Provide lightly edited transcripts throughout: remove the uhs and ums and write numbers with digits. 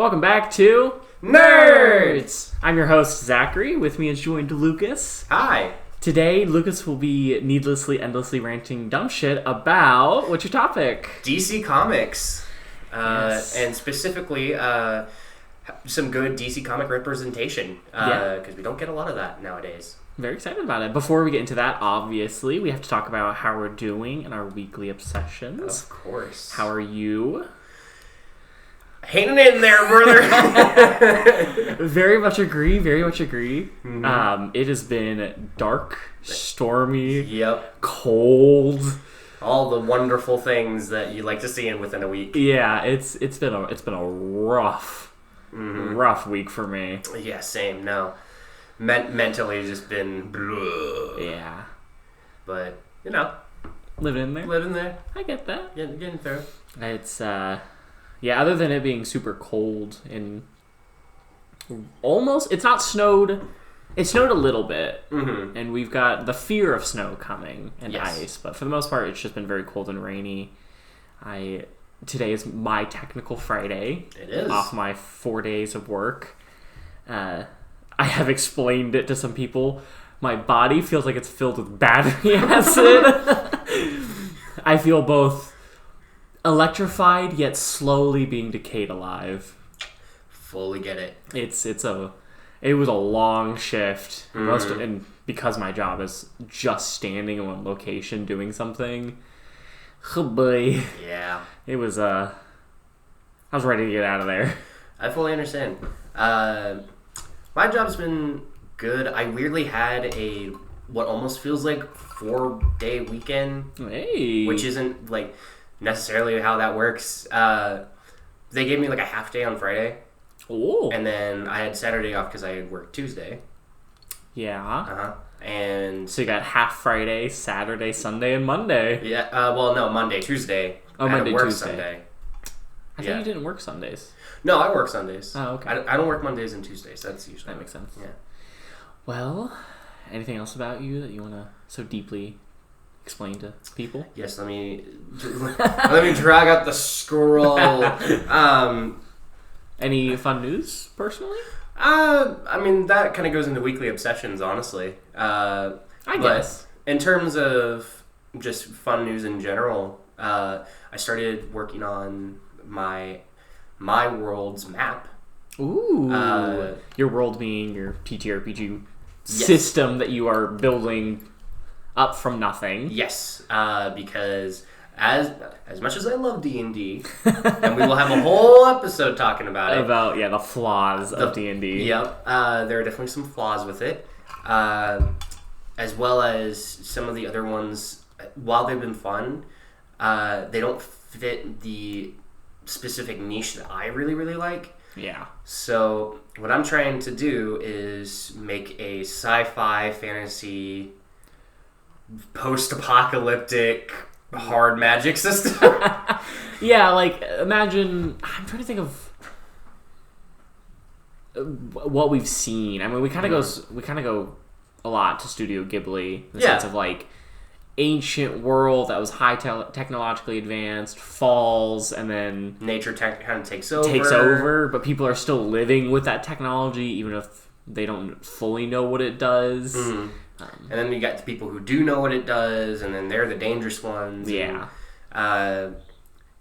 Welcome back to N.E.R.D.S. I'm your host, Zackary. With me is joined Lukas. Hi. Today, Lukas will be needlessly, endlessly ranting dumb shit about... What's your topic? DC Comics. Yes. And specifically, some good DC comic representation. Because we don't get a lot of that nowadays. Very excited about it. Before we get into that, obviously, we have to talk about how we're doing in our weekly obsessions. Of course. How are you? Hanging in there, brother. Very much agree. Mm-hmm. It has been dark, stormy, Yep. cold. All the wonderful things that you like to see in within a week. Yeah, it's been a rough week for me. Yeah, same. No. Mentally just been blah. Yeah. But, Living in there. I get that. Getting through. It's, other than it being super cold and almost, it's not snowed. It snowed a little bit, and we've got the fear of snow coming and ice, but for the most part, it's just been very cold and rainy. Today is my technical Friday. It is. Off my 4 days of work. I have explained it to some people. My body feels like it's filled with battery acid. I feel both electrified yet slowly being decayed alive. Fully get it. It was a long shift. And because my job is just standing in one location doing something. Oh boy. Yeah. It was I was ready to get out of there. I fully understand. My job's been good. I weirdly had what almost feels like 4-day weekend. Hey. Which isn't necessarily how that works. They gave me a half day on Friday. Oh. And then I had Saturday off because I had worked Tuesday. Yeah. And So you got half Friday, Saturday, Sunday, and Monday. yeah. Monday, Tuesday. Oh, I had to Monday, work Tuesday. Sunday. I thought you didn't work Sundays. No, I work Sundays. Oh, okay. I don't work Mondays and Tuesdays. That's usually That makes sense. Yeah. Well, anything else about you that you want to so deeply explain to people? Yes. Let me drag out the scroll. Any fun news, personally? That kind of goes into weekly obsessions, honestly. I guess. In terms of just fun news in general, I started working on my world's map. Ooh. Your world being your TTRPG system that you are building up from nothing. Yes, because as much as I love D&D, and we will have a whole episode talking about it. About, the flaws of D&D. Yep. There are definitely some flaws with it. As well as some of the other ones, while they've been fun, they don't fit the specific niche that I really, really like. Yeah. So what I'm trying to do is make a sci-fi, fantasy, post-apocalyptic hard magic system. Yeah, imagine... I'm trying to think of what we've seen. I mean, we kind of go a lot to Studio Ghibli in the sense of ancient world that was high technologically advanced, falls, and then nature kind of takes over, but people are still living with that technology even if they don't fully know what it does. And then you got the people who do know what it does, and then they're the dangerous ones. Yeah. And,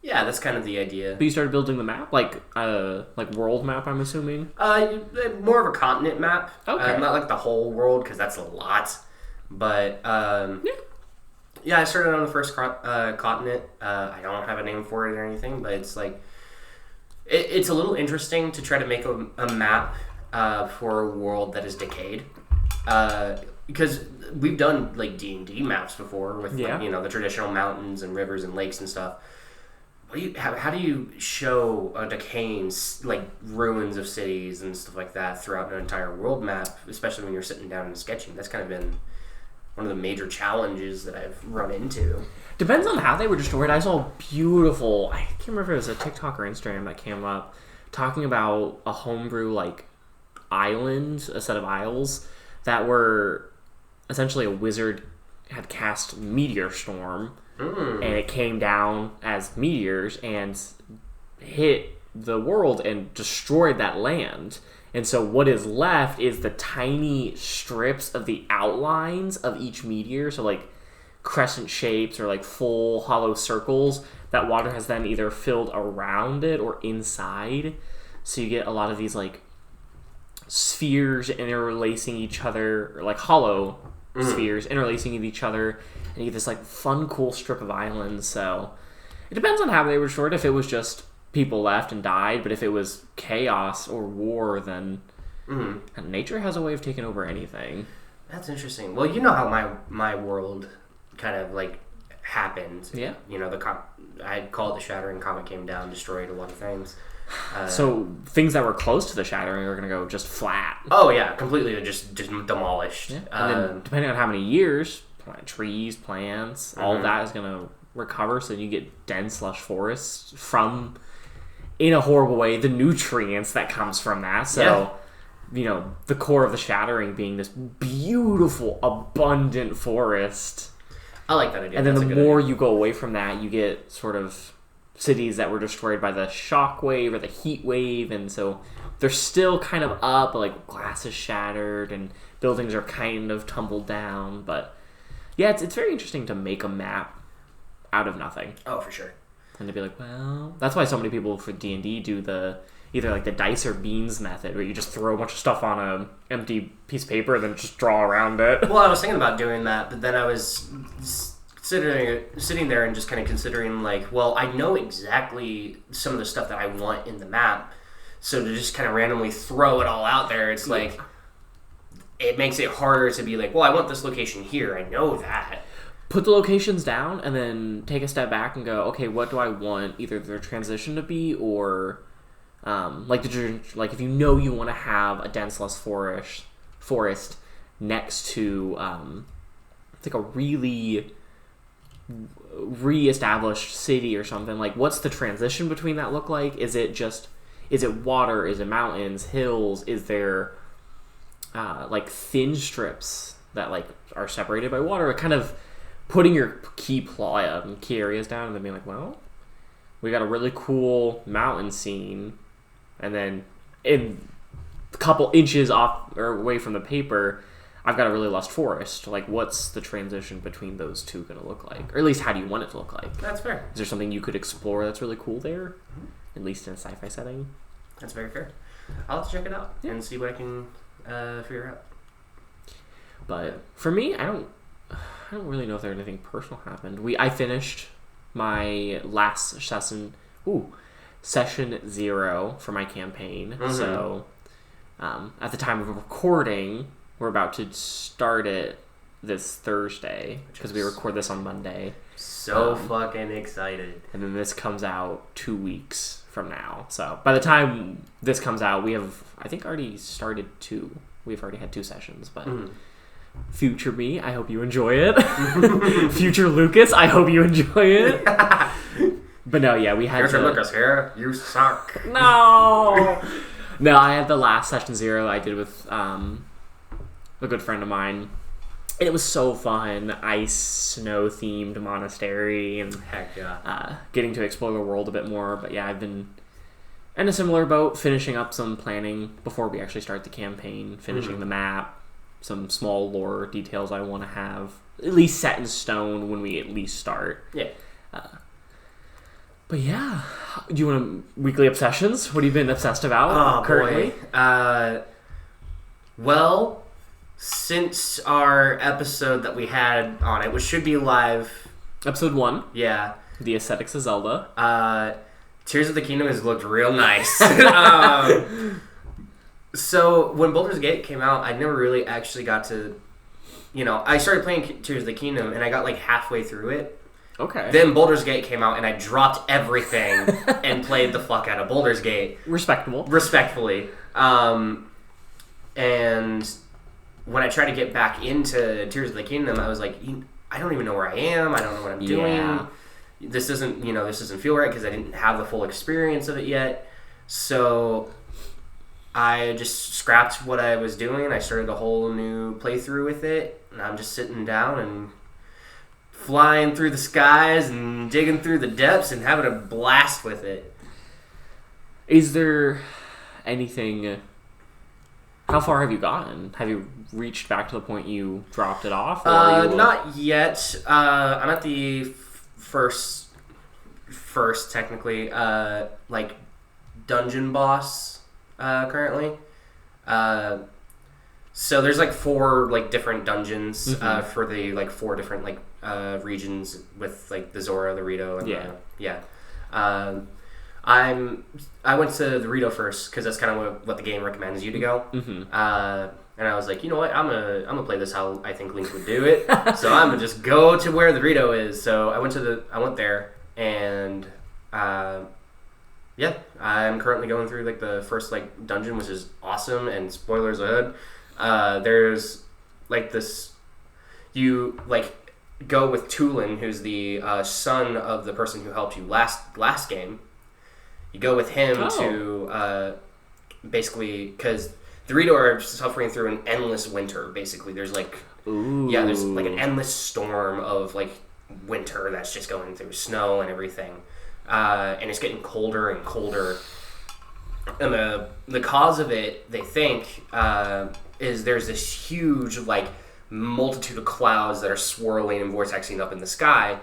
that's kind of the idea. But you started building the map, like world map, I'm assuming. More of a continent map. Okay. Not the whole world, because that's a lot. But I started on the first continent. I don't have a name for it or anything, but it's it's a little interesting to try to make a map for a world that is decayed. Because we've done D&D maps before with the traditional mountains and rivers and lakes and stuff. How do you show a decaying ruins of cities and stuff like that throughout an entire world map, especially when you're sitting down and sketching? That's kind of been one of the major challenges that I've run into. Depends on how they were destroyed. I saw beautiful... I can't remember if it was a TikTok or Instagram that came up talking about a homebrew island, a set of isles that were essentially a wizard had cast meteor storm, and it came down as meteors and hit the world and destroyed that land. And so what is left is the tiny strips of the outlines of each meteor, so like crescent shapes or like full hollow circles that water has then either filled around it or inside. So you get a lot of these like spheres interlacing each other, or like hollow spheres interlacing with each other, and you get this like fun, cool strip of islands. So it depends on how they were destroyed. If it was just people left and died, but if it was chaos or war, then nature has a way of taking over anything. That's interesting. Well, you know how my world kind of like happened. Yeah. You know, I call it the shattering. Comet came down, destroyed a lot of things. So things that were close to the shattering are going to go just flat. Oh yeah, completely just demolished. Yeah. And then depending on how many years, trees, plants, all of that is going to recover. So you get dense, lush forests from, in a horrible way, the nutrients that comes from that. So, you know, the core of the shattering being this beautiful, abundant forest. I like that idea. And then the more you go away from that, you get sort of cities that were destroyed by the shock wave or the heat wave, and so they're still kind of up, but like glass is shattered and buildings are kind of tumbled down. But yeah, it's very interesting to make a map out of nothing. Oh, for sure. And to be like, well, that's why so many people for D&D do either like the dice or beans method, where you just throw a bunch of stuff on an empty piece of paper and then just draw around it. Well, I was thinking about doing that, but then I was sitting there and just kind of considering, like, well, I know exactly some of the stuff that I want in the map, so to just kind of randomly throw it all out there, it's like, it makes it harder to be like, well, I want this location here, I know that. Put the locations down and then take a step back and go, okay, what do I want either their transition to be, or like if you know you want to have a dense, lush forest next to like a really re-established city or something, like what's the transition between that look like? Is it water? Is it mountains, hills? Is there like thin strips that like are separated by water? Kind of putting your key areas down and then being like, well, we got a really cool mountain scene, and then in a couple inches off or away from the paper, I've got a really lush forest. Like, what's the transition between those two going to look like? Or at least, how do you want it to look like? That's fair. Is there something you could explore that's really cool there? At least in a sci-fi setting? That's very fair. I'll have to check it out and see what I can figure out. But for me, I don't really know if there anything personal happened. I finished my last session, session 0 for my campaign. So at the time of recording, we're about to start it this Thursday, because we record this on Monday. So fucking excited. And then this comes out 2 weeks from now. So by the time this comes out, we have, I think, already started 2. We've already had 2 sessions, but future me, I hope you enjoy it. Future Lucas, I hope you enjoy it. But no, yeah, we had Future Lucas here, you suck. No! No, I had the last session 0 I did with a good friend of mine. And it was so fun. Ice, snow themed monastery, and heck yeah, getting to explore the world a bit more. But yeah, I've been in a similar boat, finishing up some planning before we actually start the campaign, finishing the map, some small lore details I want to have at least set in stone when we at least start. Yeah. But yeah, do you want weekly obsessions? What have you been obsessed about currently? Boy. Well, since our episode that we had on it, which should be live, episode 1. Yeah. The Aesthetics of Zelda. Tears of the Kingdom has looked real nice. So when Baldur's Gate came out, I never really actually got to, I started playing Tears of the Kingdom and I got like halfway through it. Okay. Then Baldur's Gate came out and I dropped everything and played the fuck out of Baldur's Gate. Respectfully. And when I tried to get back into Tears of the Kingdom, I was like, I don't even know where I am. I don't know what I'm doing. This doesn't feel right because I didn't have the full experience of it yet. So I just scrapped what I was doing. I started a whole new playthrough with it. And I'm just sitting down and flying through the skies and digging through the depths and having a blast with it. Is there anything... How far have you gotten? Have you reached back to the point you dropped it off? Or not yet. I'm at the first technically, like, dungeon boss currently. So there's like 4 like different dungeons for the like 4 different like regions with like the Zora, the Rito, and I went to the Rito first because that's kind of what the game recommends you to go. And I was like, you know what, I'm gonna play this how I think Link would do it. So I'm gonna just go to where the Rito is. So I went there, and I'm currently going through like the first like dungeon, which is awesome. And spoilers ahead, there's like this, you like go with Tulin, who's the son of the person who helped you last game. You go with him to basically, because the Rito are suffering through an endless winter. Basically, there's like there's like an endless storm of like winter that's just going through snow and everything, and it's getting colder and colder. And the cause of it, they think, is there's this huge like multitude of clouds that are swirling and vortexing up in the sky,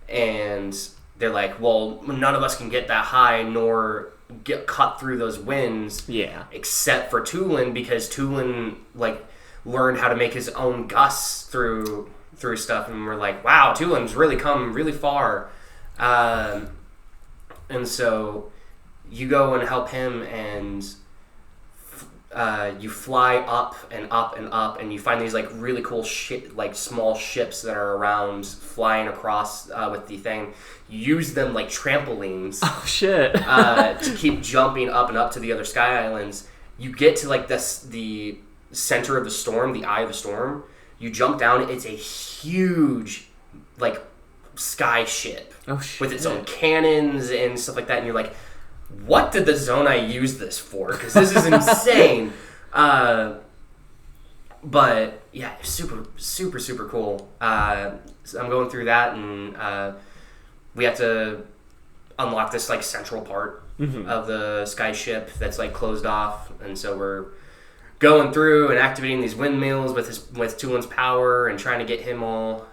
and they're like, well, none of us can get that high nor get cut through those winds, except for Tulin, because Tulin like learned how to make his own gusts through stuff, and we're like, wow, Tulin's really come really far, and so you go and help him, and you fly up and up and up, and you find these like really cool like small ships that are around flying across with the thing. You use them like trampolines. Oh shit! To keep jumping up and up to the other sky islands. You get to like the center of the storm, the eye of the storm. You jump down. It's a huge like sky ship with its own cannons and stuff like that. And you're like, what did the Zonai use this for? Because this is insane. But yeah, super, super, super cool. So I'm going through that, and we have to unlock this like central part of the sky ship that's like closed off, and so we're going through and activating these windmills with Tulin's power and trying to get him all,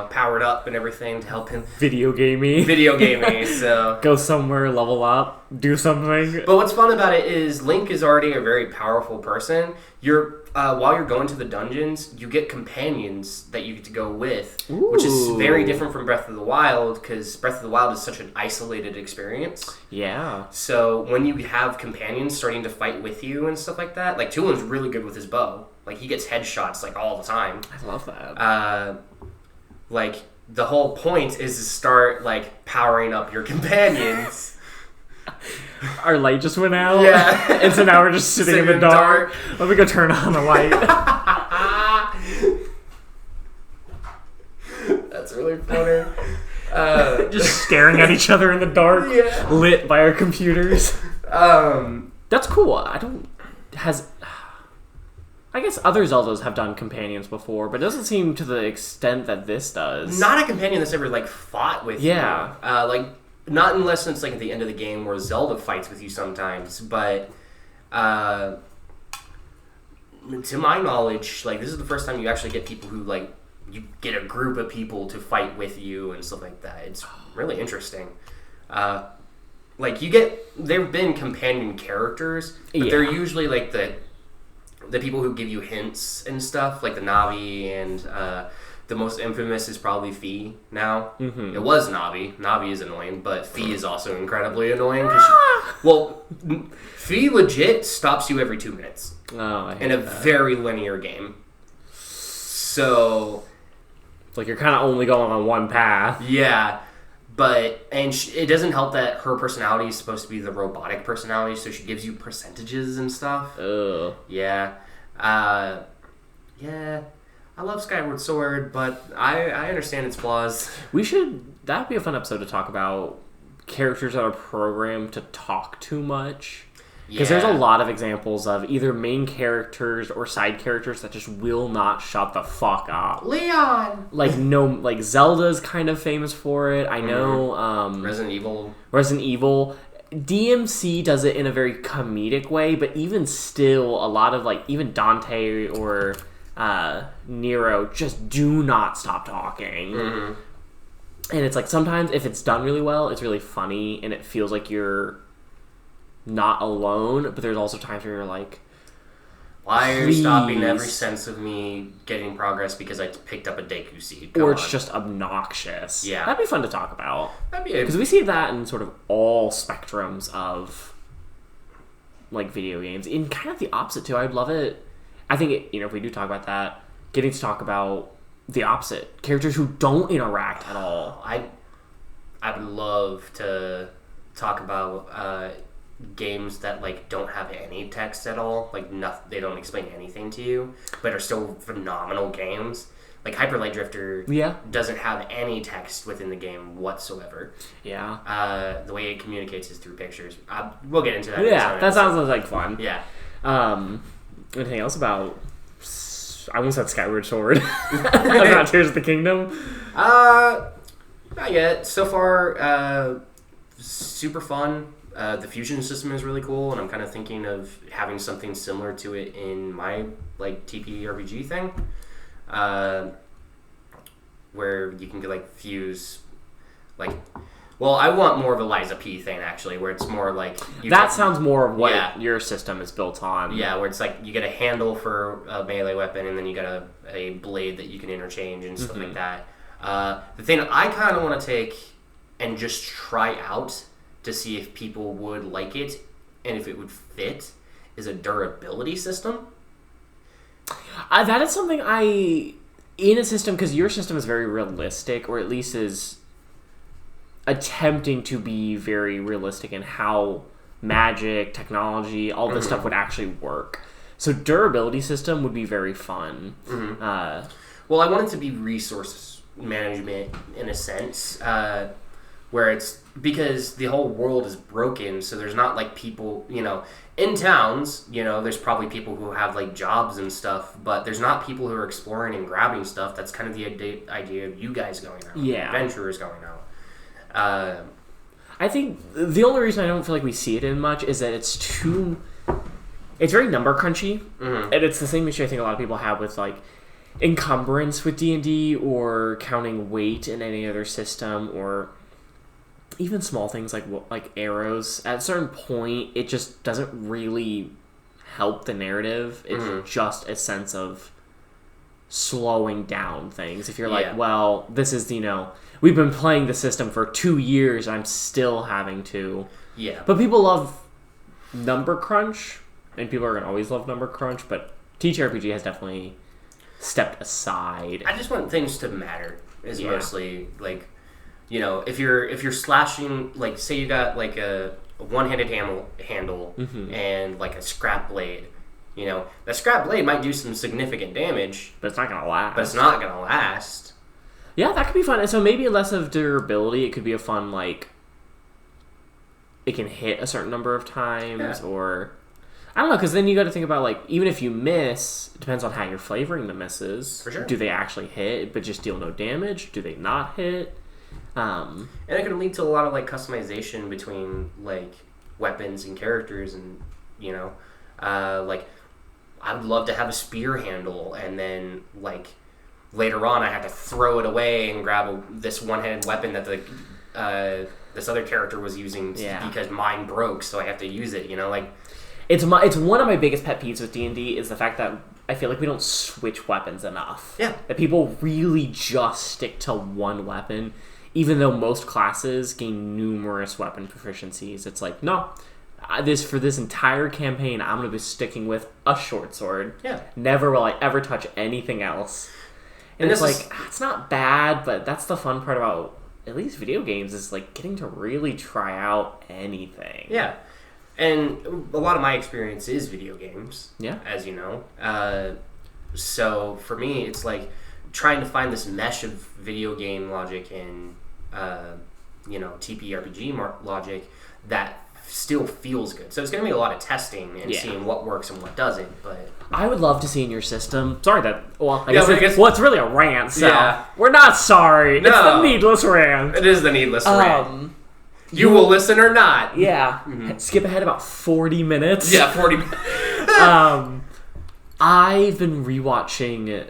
powered up and everything to help him. Video gamey, so... Go somewhere, level up, do something. But what's fun about it is Link is already a very powerful person. While you're going to the dungeons, you get companions that you get to go with, which is very different from Breath of the Wild, because Breath of the Wild is such an isolated experience. Yeah. So when you have companions starting to fight with you and stuff like that, like Tulin's really good with his bow. Like, he gets headshots like all the time. I love that. Like, the whole point is to start, like, powering up your companions. Our light just went out. Yeah. And so now we're just sitting in the dark. Let me go turn on the light. That's really funny. Just staring at each other in the dark, lit by our computers. That's cool. I guess other Zeldas have done companions before, but it doesn't seem to the extent that this does. Not a companion that's ever, like, fought with you. Like, not unless it's, like, at the end of the game where Zelda fights with you sometimes, but, to my knowledge, like, this is the first time you actually get people who, like, you get a group of people to fight with you and stuff like that. It's really interesting. Like, there've been companion characters, but they're usually, like, the people who give you hints and stuff, like the Navi, and the most infamous is probably Fi now. It was Navi. Navi is annoying, but Fi is also incredibly annoying. Fi legit stops you every 2 minutes in a very linear game. So... It's like you're kind of only going on one path. Yeah. It doesn't help that her personality is supposed to be the robotic personality, so she gives you percentages and stuff. Ugh. Yeah. I love Skyward Sword, but I understand its flaws. That'd be a fun episode to talk about characters that are programmed to talk too much. Because there's a lot of examples of either main characters or side characters that just will not shut the fuck up. Leon! Like Zelda's kind of famous for it. I know... Resident Evil. DMC does it in a very comedic way, but even still, a lot of like even Dante or Nero just do not stop talking. Mm-hmm. And it's like sometimes if it's done really well, it's really funny and it feels like you're not alone, but there's also times where you're like, why are you stopping every sense of me getting progress because I picked up a Deku seed? Or it's just obnoxious. Yeah. That'd be fun to talk about. That'd be because we see that in sort of all spectrums of like video games. In kind of the opposite too. I'd love it. I think if we do talk about that, getting to talk about the opposite, characters who don't interact at all. I would love to talk about games that like don't have any text at all, like they don't explain anything to you, but are still phenomenal games. Like Hyper Light Drifter doesn't have any text within the game whatsoever. Yeah. The way it communicates is through pictures. We'll get into that. Yeah, that sounds like fun. Yeah. Anything else about? I almost said Skyward Sword. About Tears of the Kingdom. Not yet. So far, super fun. The fusion system is really cool, and I'm kind of thinking of having something similar to it in my like TPRPG thing, where you can like fuse, like. Well, I want more of a Liza P thing, actually, where it's more like... sounds more of what your system is built on. Yeah, where it's like you get a handle for a melee weapon, and then you got a blade that you can interchange and stuff like that. The thing I kind of want to take and just try out to see if people would like it and if it would fit is a durability system. That is something in a system, because your system is very realistic, or at least is attempting to be very realistic in how magic, technology, all this stuff would actually work. So durability system would be very fun. Well, I want it to be resource management in a sense, where it's because the whole world is broken, so there's not like people, in towns, there's probably people who have like jobs and stuff, but there's not people who are exploring and grabbing stuff. That's kind of the idea of you guys going out, adventurers going out. I think the only reason I don't feel like we see it in much is that it's very number crunchy, and it's the same issue I think a lot of people have with like encumbrance with D&D or counting weight in any other system, or even small things like arrows. At a certain point, it just doesn't really help the narrative. It's just a sense of slowing down things. If you're like, well, this is, we've been playing the system for 2 years, I'm still having to. Yeah. But people love number crunch, and people are going to always love number crunch, but TTRPG has definitely stepped aside. I just want things to matter, is mostly, like, if you're slashing, like, say you got, like, a one-handed handle and, like, a scrap blade. That scrap blade might do some significant damage. But it's not going to last. Yeah, that could be fun. And so maybe less of durability. It could be a fun, like, it can hit a certain number of times, or... I don't know, because then you got to think about, like, even if you miss, it depends on how you're flavoring the misses. For sure. Do they actually hit, but just deal no damage? Do they not hit? And it can lead to a lot of, like, customization between, like, weapons and characters and, like... I would love to have a spear handle, and then, like, later on I have to throw it away and grab this one-handed weapon that this other character was using because mine broke, so I have to use it, like... It's one of my biggest pet peeves with D&D is the fact that I feel like we don't switch weapons enough. Yeah. That people really just stick to one weapon, even though most classes gain numerous weapon proficiencies. It's like, no... For this entire campaign, I'm going to be sticking with a short sword. Yeah. Never will I ever touch anything else. And it's like, it's not bad, but that's the fun part about at least video games is like getting to really try out anything. Yeah. And a lot of my experience is video games. Yeah. As you know. So for me, it's like trying to find this mesh of video game logic and, TPRPG logic that still feels good. So it's going to be a lot of testing and seeing what works and what doesn't. But I would love to see in your system. Sorry that. Well, I guess it's really a rant. So we're not sorry. No, it's the needless rant. It is the needless rant. You will listen or not. Yeah. Skip ahead about 40 minutes. Yeah, 40 minutes. I've been rewatching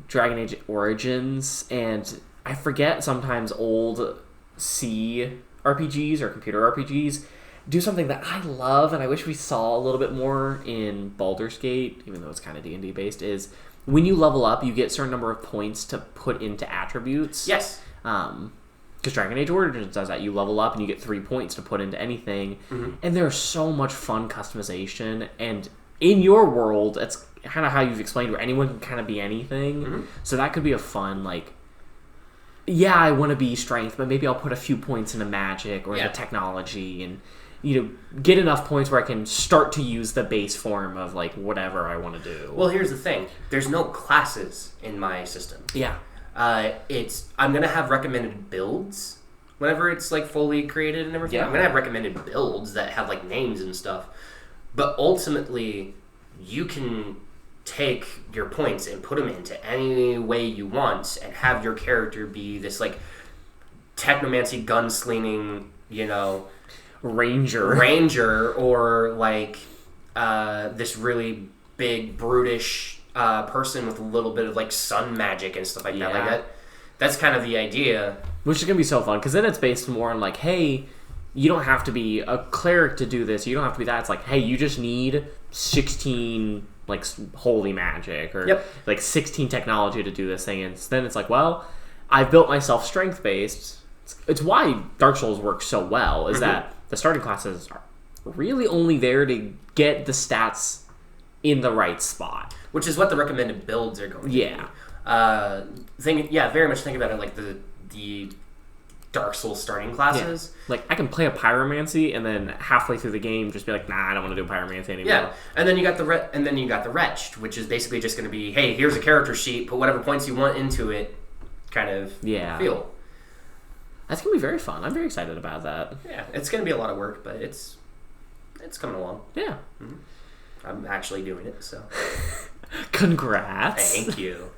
Dragon Age Origins, and I forget sometimes old C RPGs or computer RPGs do something that I love, and I wish we saw a little bit more in Baldur's Gate, even though it's kind of D&D based, is when you level up, you get a certain number of points to put into attributes. Yes. Because Dragon Age Origins does that. You level up and you get 3 points to put into anything. And there's so much fun customization. And in your world, it's kind of how you've explained, where anyone can kind of be anything. So that could be a fun, like, yeah, I want to be strength, but maybe I'll put a few points into magic or into technology and, you know, get enough points where I can start to use the base form of, like, whatever I want to do. Well, here's the thing. There's no classes in my system. Yeah. I'm gonna have recommended builds whenever it's like fully created and everything. Yeah. I'm gonna have recommended builds that have like names and stuff. But ultimately, you can take your points and put them into any way you want and have your character be this like technomancy gunslinging, you know, ranger, or like this really big brutish person with a little bit of like sun magic and stuff like that. Like that's kind of the idea. Which is gonna be so fun, because then it's based more on like, hey, you don't have to be a cleric to do this. You don't have to be that. It's like, hey, you just need 16 like holy magic or like 16 technology to do this thing. And then it's like, well, I've built myself strength based. It's why Dark Souls works so well, is that the starting classes are really only there to get the stats in the right spot. Which is what the recommended builds are going to be. Very much think about it like the Dark Souls starting classes. Yeah. Like, I can play a pyromancy and then halfway through the game just be like, nah, I don't want to do pyromancy anymore. Yeah, and then you got the Wretched, which is basically just going to be, hey, here's a character sheet, put whatever points you want into it, kind of feel. That's going to be very fun. I'm very excited about that. Yeah, it's going to be a lot of work, but it's coming along. Yeah. I'm actually doing it, so. Congrats. Thank you.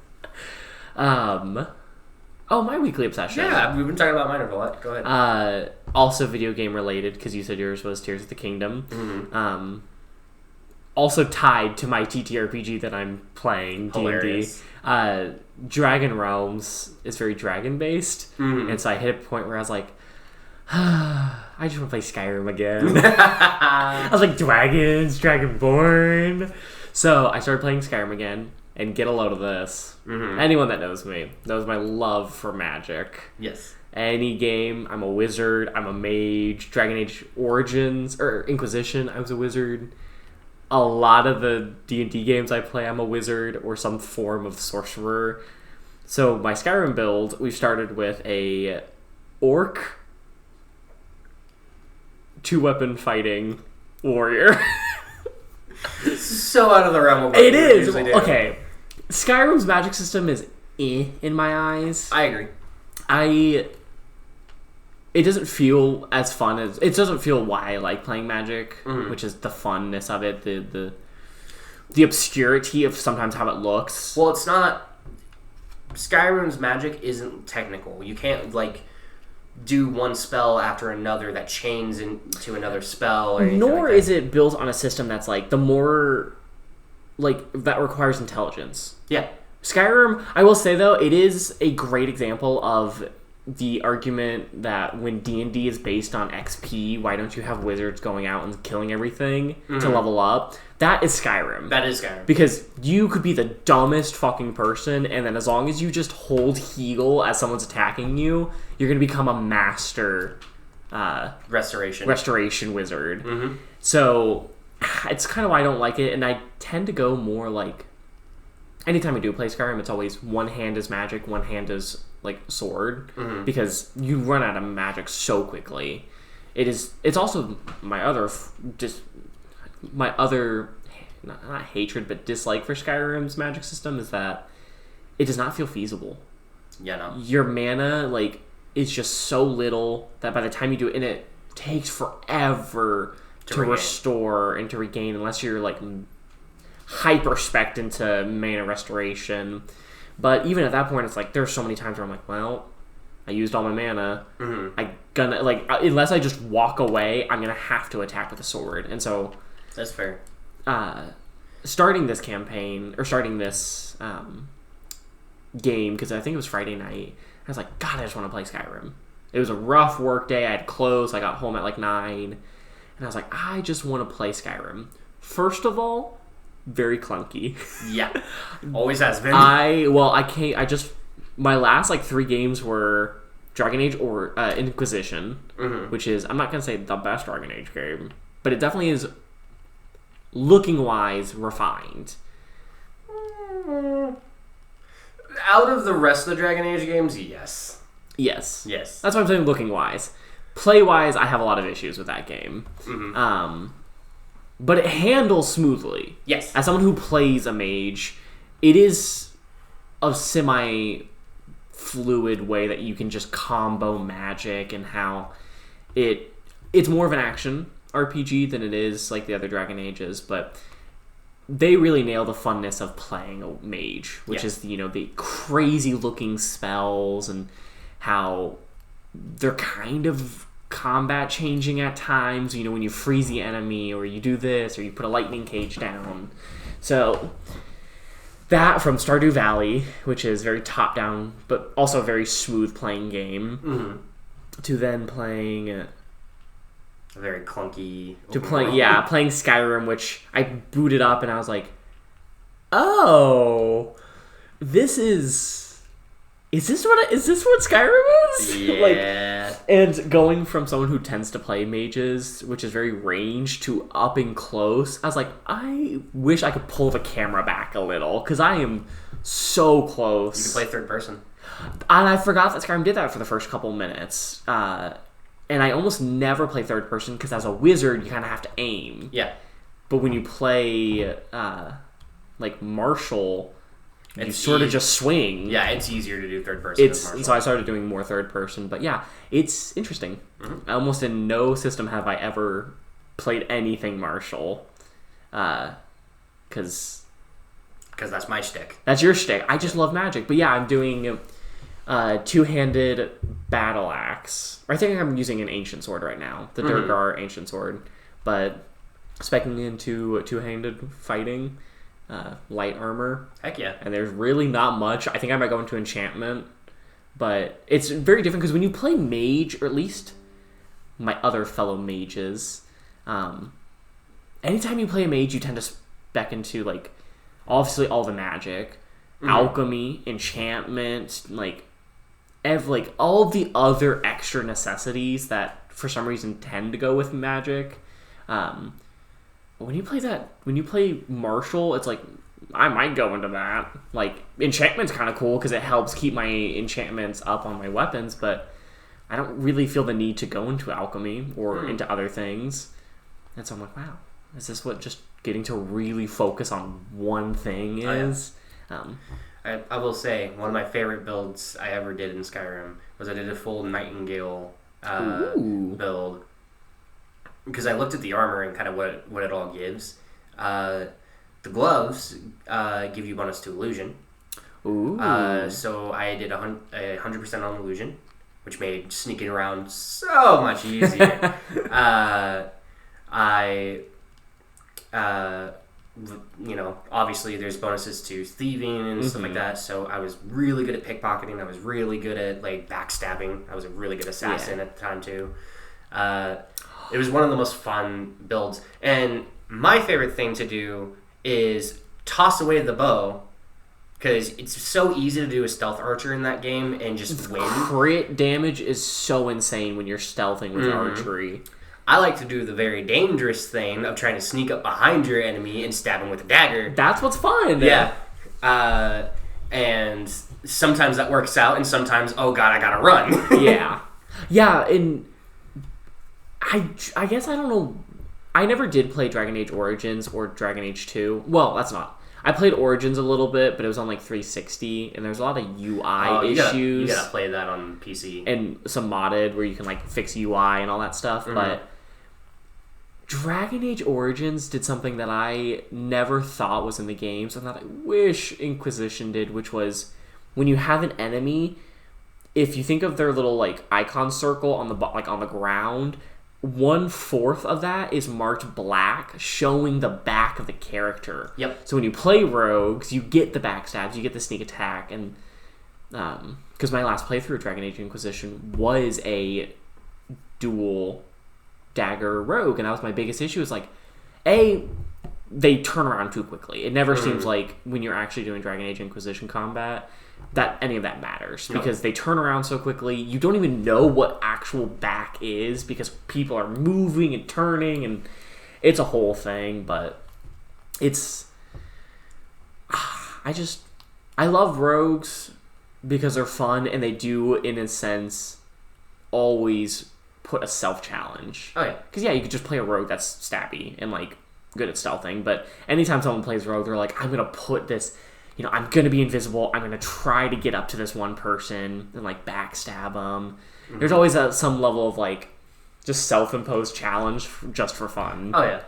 My weekly obsession. Yeah, we've been talking about mine a lot. Go ahead. Also video game related, because you said yours was Tears of the Kingdom. Also tied to my TTRPG that I'm playing, D&D. Dragon Realms is very dragon based, and so I hit a point where I was like, I just want to play Skyrim again. I was like, dragons, Dragonborn. So I started playing Skyrim again, and get a load of this. Anyone that knows me knows my love for magic. Yes. Any game, I'm a wizard, I'm a mage. Dragon Age Origins, or Inquisition, I was a wizard. A lot of the D&D games I play, I'm a wizard or some form of sorcerer. So my Skyrim build, we started with a orc, 2-weapon fighting warrior. So out of the realm of what it is. Usually do. Okay, Skyrim's magic system is in my eyes. I agree. It doesn't feel as fun as... It doesn't feel why I like playing Magic, which is the funness of it, the obscurity of sometimes how it looks. Well, it's not... Skyrim's magic isn't technical. You can't, like, do one spell after another that chains into another spell or anything Nor like that. is it built on a system that's, like, the more... Like, that requires intelligence. Yeah. Skyrim, I will say, though, it is a great example of... the argument that when D&D is based on XP, why don't you have wizards going out and killing everything to level up? That is Skyrim. That is Skyrim. Because you could be the dumbest fucking person, and then as long as you just hold heal as someone's attacking you, you're going to become a master restoration wizard. So it's kind of why I don't like it, and I tend to go more like... Anytime I do play Skyrim, it's always one hand is magic, one hand is like sword, because you run out of magic so quickly. It's also my other not hatred but dislike for Skyrim's magic system is that it does not feel feasible. Yeah, no. Your mana like is just so little that by the time you do it, and it takes forever to restore and to regain, unless you're like hyper-spec'd into mana restoration. But even at that point, it's like there's so many times where I'm like, well, I used all my mana. Mm-hmm. Unless I just walk away, I'm gonna have to attack with a sword. And so that's fair. Starting this campaign or starting this game, because I think it was Friday night, I was like, God, I just want to play Skyrim. It was a rough work day. I had closed. I got home at like 9, and I was like, I just want to play Skyrim. First of all, very clunky. Yeah, always has been. My last like 3 games were Dragon Age or Inquisition, which is, I'm not gonna say the best Dragon Age game, but it definitely is, looking wise, refined. Out of the rest of the Dragon Age games, yes. Yes. Yes. That's what I'm saying, looking wise. Play wise, I have a lot of issues with that game. But it handles smoothly. Yes. As someone who plays a mage, it is a semi-fluid way that you can just combo magic, and how it's more of an action RPG than it is like the other Dragon Ages, but they really nail the funness of playing a mage, which is, the crazy looking spells and how they're kind of combat changing at times, when you freeze the enemy, or you do this, or you put a lightning cage down. So that, from Stardew Valley, which is very top down but also a very smooth playing game, to then playing very clunky. playing Skyrim, which I booted up and I was like, oh, this is this what Skyrim is? Yeah. And going from someone who tends to play mages, which is very ranged, to up and close, I was like, I wish I could pull the camera back a little, because I am so close. You can play third person. And I forgot that Skyrim did that for the first couple minutes. And I almost never play third person, because as a wizard, you kind of have to aim. Yeah. But when you play Marshall, you sort of just swing. Yeah, it's easier to do third person. So I started doing more third person. But yeah, it's interesting. Almost in no system have I ever played anything Marshall. Because that's my shtick. That's your shtick. I just love magic. But yeah, I'm doing two-handed battle axe. I think I'm using an ancient sword right now, the Durgar ancient sword. But speccing into two-handed fighting, light armor. Heck yeah. And there's really not much. I think I might go into enchantment. But it's very different, because when you play mage, or at least my other fellow mages, anytime you play a mage, you tend to spec into, obviously all the magic, alchemy, enchantment, all the other extra necessities that for some reason tend to go with magic. When you play Marshall, it's like, I might go into that. Enchantment's kind of cool because it helps keep my enchantments up on my weapons, but I don't really feel the need to go into alchemy or into other things. And so I'm like, wow, is this what just getting to really focus on one thing is? I will say, one of my favorite builds I ever did in Skyrim was I did a full Nightingale build. Because I looked at the armor and kind of what it all gives. The gloves give you bonus to illusion. Ooh. So I did 100% on illusion, which made sneaking around so much easier. Obviously there's bonuses to thieving and stuff like that. So I was really good at pickpocketing. I was really good at backstabbing. I was a really good assassin at the time too. It was one of the most fun builds. And my favorite thing to do is toss away the bow, because it's so easy to do a stealth archer in that game and just win. Crit damage is so insane when you're stealthing with archery. I like to do the very dangerous thing of trying to sneak up behind your enemy and stab him with a dagger. That's what's fun. Yeah. And sometimes that works out, and sometimes, oh god, I gotta run. Yeah, and I guess I don't know. I never did play Dragon Age Origins or Dragon Age 2. Well, that's not. I played Origins a little bit, but it was on 360, and there's a lot of UI issues. You gotta play that on PC. And some modded where you can fix UI and all that stuff. But Dragon Age Origins did something that I never thought was in the games, and that I wish Inquisition did, which was when you have an enemy, if you think of their little like icon circle on the on the ground, 1/4 of that is marked black, showing the back of the character. Yep. So when you play rogues, you get the backstabs, you get the sneak attack, and because my last playthrough of Dragon Age Inquisition was a dual dagger rogue, and that was my biggest issue. Is like, they turn around too quickly. It never seems like when you're actually doing Dragon Age Inquisition combat that any of that matters, because they turn around so quickly. You don't even know what actual back is because people are moving and turning, and it's a whole thing. But it's I love rogues because they're fun, and they do, in a sense, always put a self-challenge. Oh, yeah. Because, you could just play a rogue that's stabby and, like, good at stealthing, but anytime someone plays rogue, they're like, I'm going to put this, I'm going to be invisible, I'm going to try to get up to this one person and, like, backstab them. Mm-hmm. There's always some level of, like, just self-imposed challenge just for fun. Oh, yeah.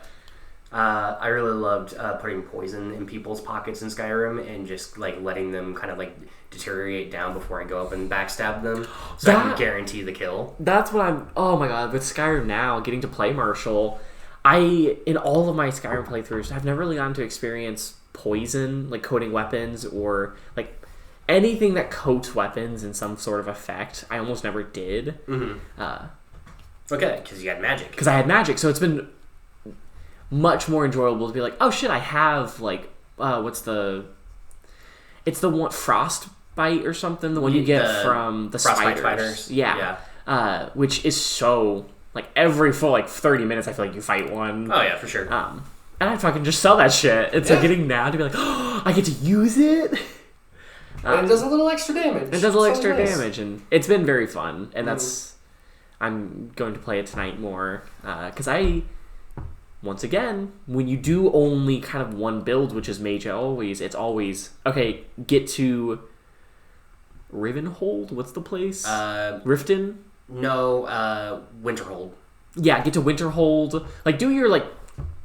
I really loved putting poison in people's pockets in Skyrim and just like letting them kind of like deteriorate down before I go up and backstab them, so I can guarantee the kill. That's what I'm. Oh my god! With Skyrim now, getting to play Marshall, in all of my Skyrim playthroughs, I've never really gotten to experience poison, like coating weapons or like anything that coats weapons in some sort of effect. I almost never did. Mm-hmm. Okay, because you had magic. Because I had magic, so it's been much more enjoyable to be like, oh shit, I have like it's the one frostbite or something, the one you get from the spiders. Yeah. Which is so like every full like 30 minutes I feel like you fight one. Oh yeah, for sure. And I fucking just sell that shit. It's like getting now to be like, oh, I get to use it. And it does a little extra damage. It does a little extra damage, and it's been very fun. And I'm going to play it tonight more because once again, when you do only kind of one build, which is mage it's always, okay, get to Rivenhold? What's the place? Riften? No, Winterhold. Yeah, get to Winterhold. Like, do your, like,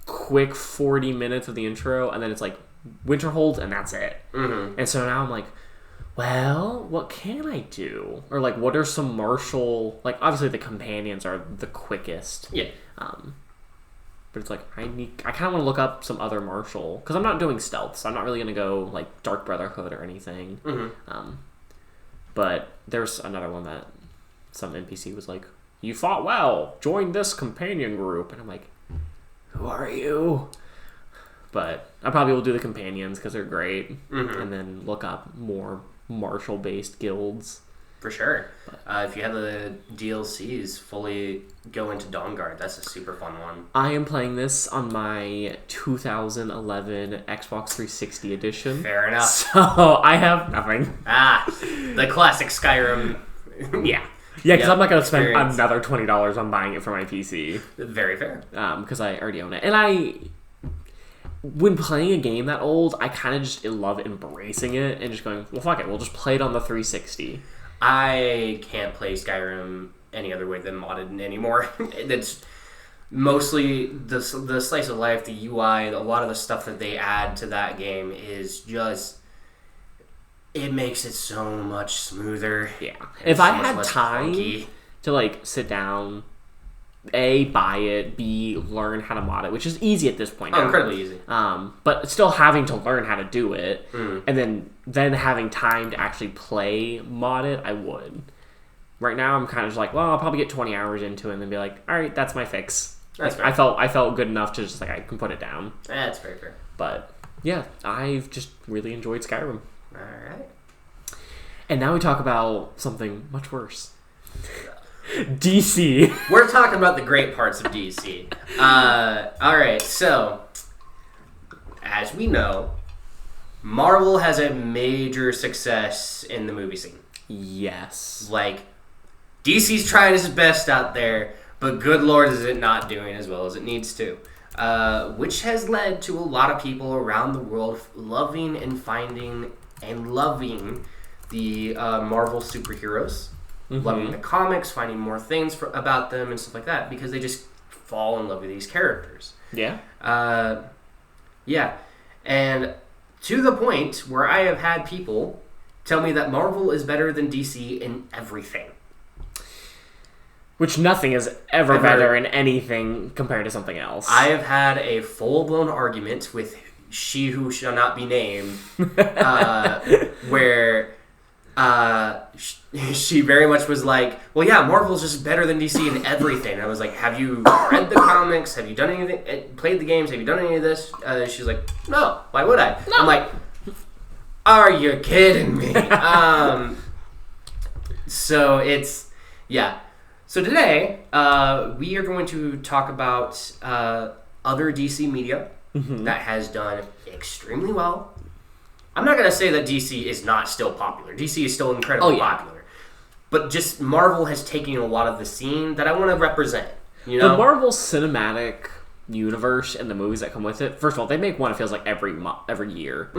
quick 40 minutes of the intro, and then it's like, Winterhold, and that's it. Mm-hmm. And so now I'm like, well, what can I do? Or, like, what are some martial... Like, obviously the companions are the quickest. Yeah. But it's like, I kind of want to look up some other martial, because I'm not doing stealth, so I'm not really going to go, like, Dark Brotherhood or anything. Mm-hmm. But there's another one that some NPC was like, you fought well, join this companion group. And I'm like, who are you? But I probably will do the companions, because they're great, and then look up more martial-based guilds. For sure. If you have the DLCs, fully go into Dawnguard. That's a super fun one. I am playing this on my 2011 Xbox 360 edition. Fair enough. So I have nothing. The classic Skyrim. Yeah, because I'm not going to spend another $20 on buying it for my PC. Very fair. Because I already own it. And when playing a game that old, I kind of just love embracing it and just going, well, fuck it, we'll just play it on the 360. I can't play Skyrim any other way than modded anymore. It's mostly the slice of life, the UI, a lot of the stuff that they add to that game is just... It makes it so much smoother. Yeah. If I had time to, like, sit down, A, buy it, B, learn how to mod it, which is easy at this point. Incredibly easy. But still having to learn how to do it, and then having time to actually play mod it, I would. Right now, I'm kind of just like, well, I'll probably get 20 hours into it and then be like, all right, that's my fix. That's fair. I felt good enough to just, like, I can put it down. That's very fair. But, yeah, I've just really enjoyed Skyrim. All right. And now we talk about something much worse. DC. We're talking about the great parts of DC. Alright, so, as we know, Marvel has a major success in the movie scene. Yes. Like, DC's trying its best out there, but good lord is it not doing as well as it needs to. Which has led to a lot of people around the world loving and finding and loving the Marvel superheroes. Loving the comics, finding more things about them and stuff like that, because they just fall in love with these characters. Yeah. Yeah. And to the point where I have had people tell me that Marvel is better than DC in everything. Which nothing is ever better in anything compared to something else. I have had a full-blown argument with she who shall not be named, where she very much was like, well, yeah, Marvel's just better than DC in everything. And I was like, have you read the comics? Have you done anything? Played the games? Have you done any of this? She's like, no, why would I? No. I'm like, are you kidding me? So it's, yeah. So today, we are going to talk about other DC media that has done extremely well. I'm not going to say that DC is not still popular. DC is still incredibly popular. But just Marvel has taken a lot of the scene that I want to represent. You know? The Marvel cinematic universe and the movies that come with it, first of all, they make one, it feels like every year.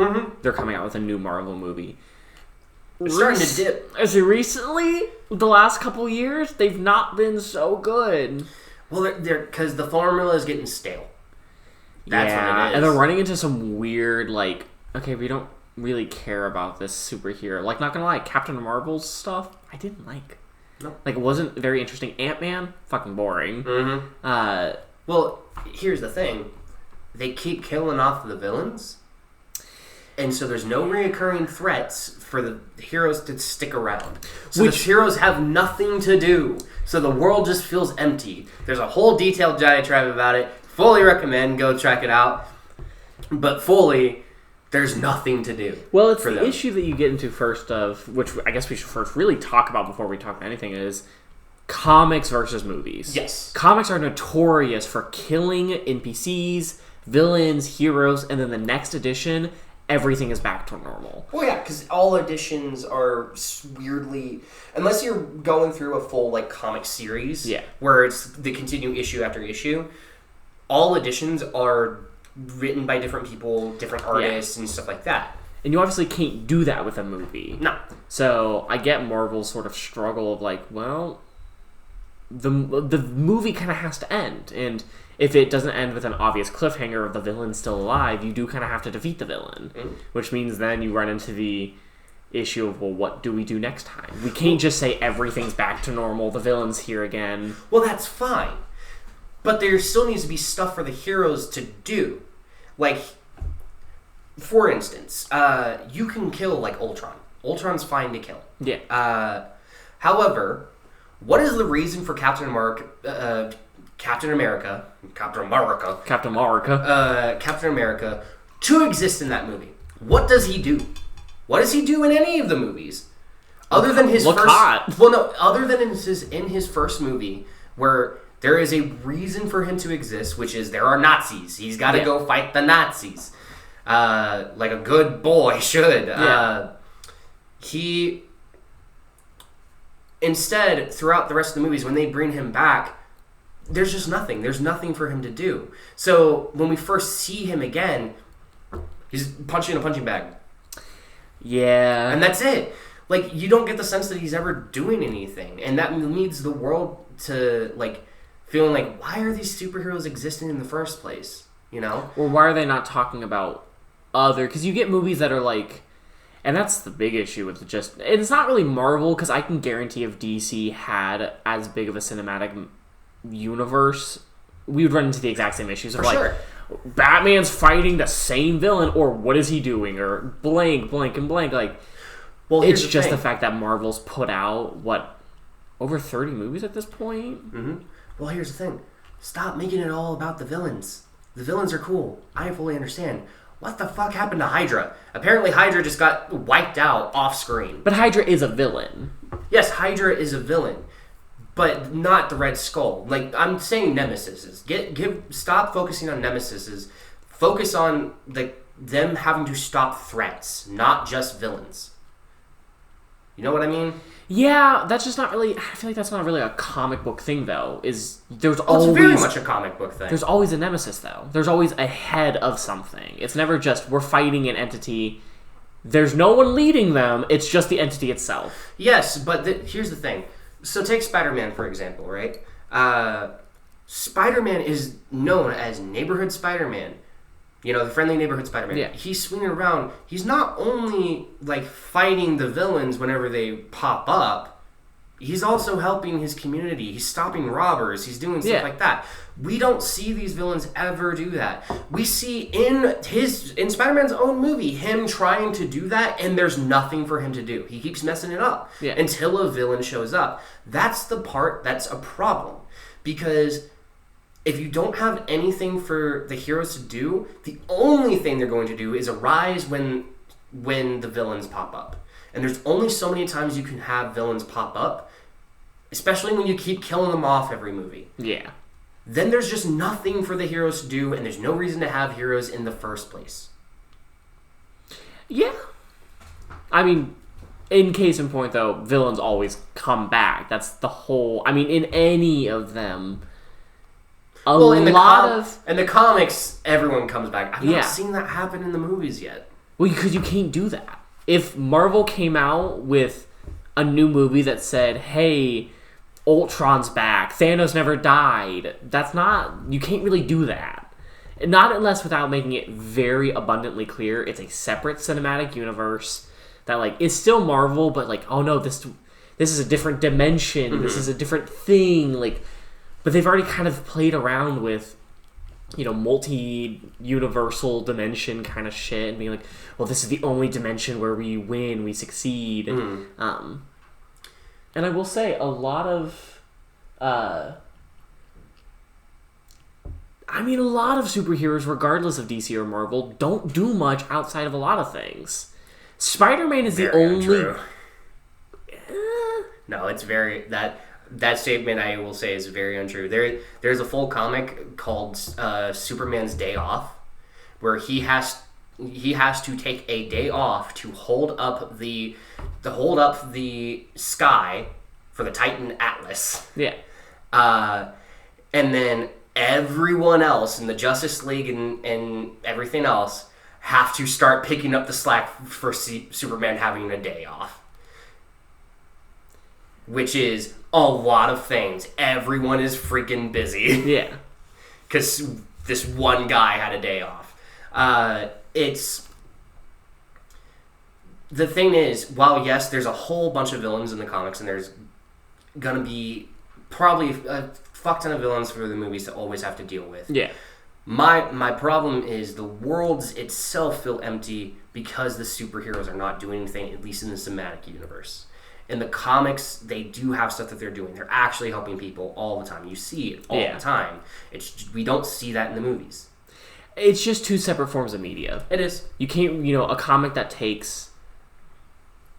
They're coming out with a new Marvel movie. It's starting to dip. As recently, the last couple years, they've not been so good. Well, they're because the formula is getting stale. That's what it is. And they're running into some weird, like, okay, we don't really care about this superhero. Like, not gonna lie, Captain Marvel's stuff, I didn't like. No. Like, it wasn't very interesting. Ant-Man, fucking boring. Well, here's the thing. They keep killing off the villains, and so there's no reoccurring threats for the heroes to stick around. So the heroes have nothing to do. So the world just feels empty. There's a whole detailed diatribe about it. Fully recommend. Go check it out. But fully, there's nothing to do. Well, it's the issue that you get into first of, which I guess we should first really talk about before we talk about anything, is comics versus movies. Yes. Comics are notorious for killing NPCs, villains, heroes, and then the next edition, everything is back to normal. Well, yeah, because all editions are weirdly... Unless you're going through a full, like, comic series, where it's the continue issue after issue, all editions are written by different people, different artists, and stuff like that. And you obviously can't do that with a movie. No. So I get Marvel's sort of struggle of like, well, the movie kind of has to end. And if it doesn't end with an obvious cliffhanger of the villain still alive, you do kind of have to defeat the villain. Which means then you run into the issue of, well, what do we do next time? We can't just say everything's back to normal, the villain's here again. Well, that's fine. But there still needs to be stuff for the heroes to do. Like, for instance, you can kill, like, Ultron. Ultron's fine to kill. Yeah. However, what is the reason for Captain America to exist in that movie? What does he do? What does he do in any of the movies? Other than his first... Well, no, other than in his first movie, where... There is a reason for him to exist, which is there are Nazis. He's got to go fight the Nazis. Like a good boy should. He... Instead, throughout the rest of the movies, when they bring him back, there's just nothing. There's nothing for him to do. So, when we first see him again, he's punching a punching bag. Yeah. And that's it. Like, you don't get the sense that he's ever doing anything. And that leads the world to, like... feeling like, why are these superheroes existing in the first place? You know? Or why are they not talking about other... Because you get movies that are like... And that's the big issue with just... It's not really Marvel, because I can guarantee if DC had as big of a cinematic universe, we would run into the exact same issues of Batman's fighting the same villain, or what is he doing? Or blank, and blank. Like, well, it's just the fact that Marvel's put out, over 30 movies at this point? Mm-hmm. Well, here's the thing. Stop making it all about the villains. The villains are cool. I fully understand. What the fuck happened to Hydra? Apparently Hydra just got wiped out off screen. But Hydra is a villain. Yes, Hydra is a villain. But not the Red Skull. Like, I'm saying Nemesis. Stop focusing on Nemesis. Focus on them having to stop threats, not just villains. You know what I mean? Yeah, that's just not really... I feel like that's not really a comic book thing, though. It's very much a comic book thing. There's always a nemesis, though. There's always a head of something. It's never just, we're fighting an entity. There's no one leading them. It's just the entity itself. Yes, but here's the thing. So take Spider-Man, for example, right? Spider-Man is known as Neighborhood Spider-Man. You know, the Friendly Neighborhood Spider-Man. Yeah. He's swinging around. He's not only, like, fighting the villains whenever they pop up, he's also helping his community. He's stopping robbers. He's doing stuff like that. We don't see these villains ever do that. We see in Spider-Man's own movie him trying to do that, and there's nothing for him to do. He keeps messing it up until a villain shows up. That's the part that's a problem. Because if you don't have anything for the heroes to do, the only thing they're going to do is arise when the villains pop up. And there's only so many times you can have villains pop up, especially when you keep killing them off every movie. Yeah. Then there's just nothing for the heroes to do, and there's no reason to have heroes in the first place. Yeah. I mean, in case in point, though, villains always come back. That's the whole... I mean, in any of them... In the comics, everyone comes back. I've not seen that happen in the movies yet. Well, because you can't do that. If Marvel came out with a new movie that said, hey, Ultron's back, Thanos never died, that's not... You can't really do that. Not unless without making it very abundantly clear it's a separate cinematic universe that, like, is still Marvel, but, like, oh no, this is a different dimension, this is a different thing, like... But they've already kind of played around with, you know, multi-universal dimension kind of shit and being like, well, this is the only dimension where we win, we succeed. And I will say, a lot of... a lot of superheroes, regardless of DC or Marvel, don't do much outside of a lot of things. Spider-Man is the only... No, it's very... That statement, I will say, is very untrue. There's a full comic called Superman's Day Off, where he has to take a day off to hold up the sky for the Titan Atlas. Yeah. And then everyone else in the Justice League and everything else have to start picking up the slack for Superman having a day off. Which is a lot of things. Everyone is freaking busy. Yeah. Because this one guy had a day off. The thing is, while yes, there's a whole bunch of villains in the comics, and there's gonna be probably a fuck ton of villains for the movies to always have to deal with. Yeah. My problem is the worlds itself feel empty because the superheroes are not doing anything, at least in the cinematic universe. In the comics, they do have stuff that they're doing. They're actually helping people all the time. You see it all the time. We don't see that in the movies. It's just two separate forms of media. It is. You can't, a comic that takes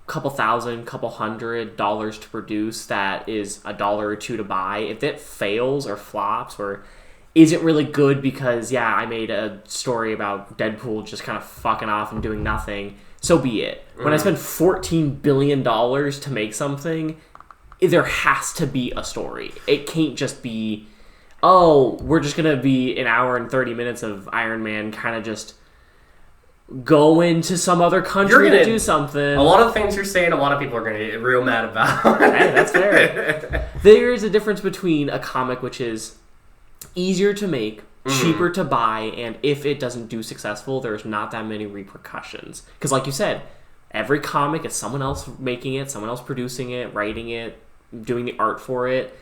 a couple $1,000, couple $100 to produce that is $1 or $2 to buy. If it fails or flops or isn't really good because, I made a story about Deadpool just kind of fucking off and doing nothing, so be it. When I spend $14 billion to make something, there has to be a story. It can't just be, we're just going to be an hour and 30 minutes of Iron Man kind of just going to some other country to do something. A lot of things you're saying, a lot of people are going to get real mad about. Hey, that's fair. There is a difference between a comic which is easier to make, cheaper to buy, and if it doesn't do successful, there's not that many repercussions. Because like you said, every comic is someone else making it, someone else producing it, writing it, doing the art for it.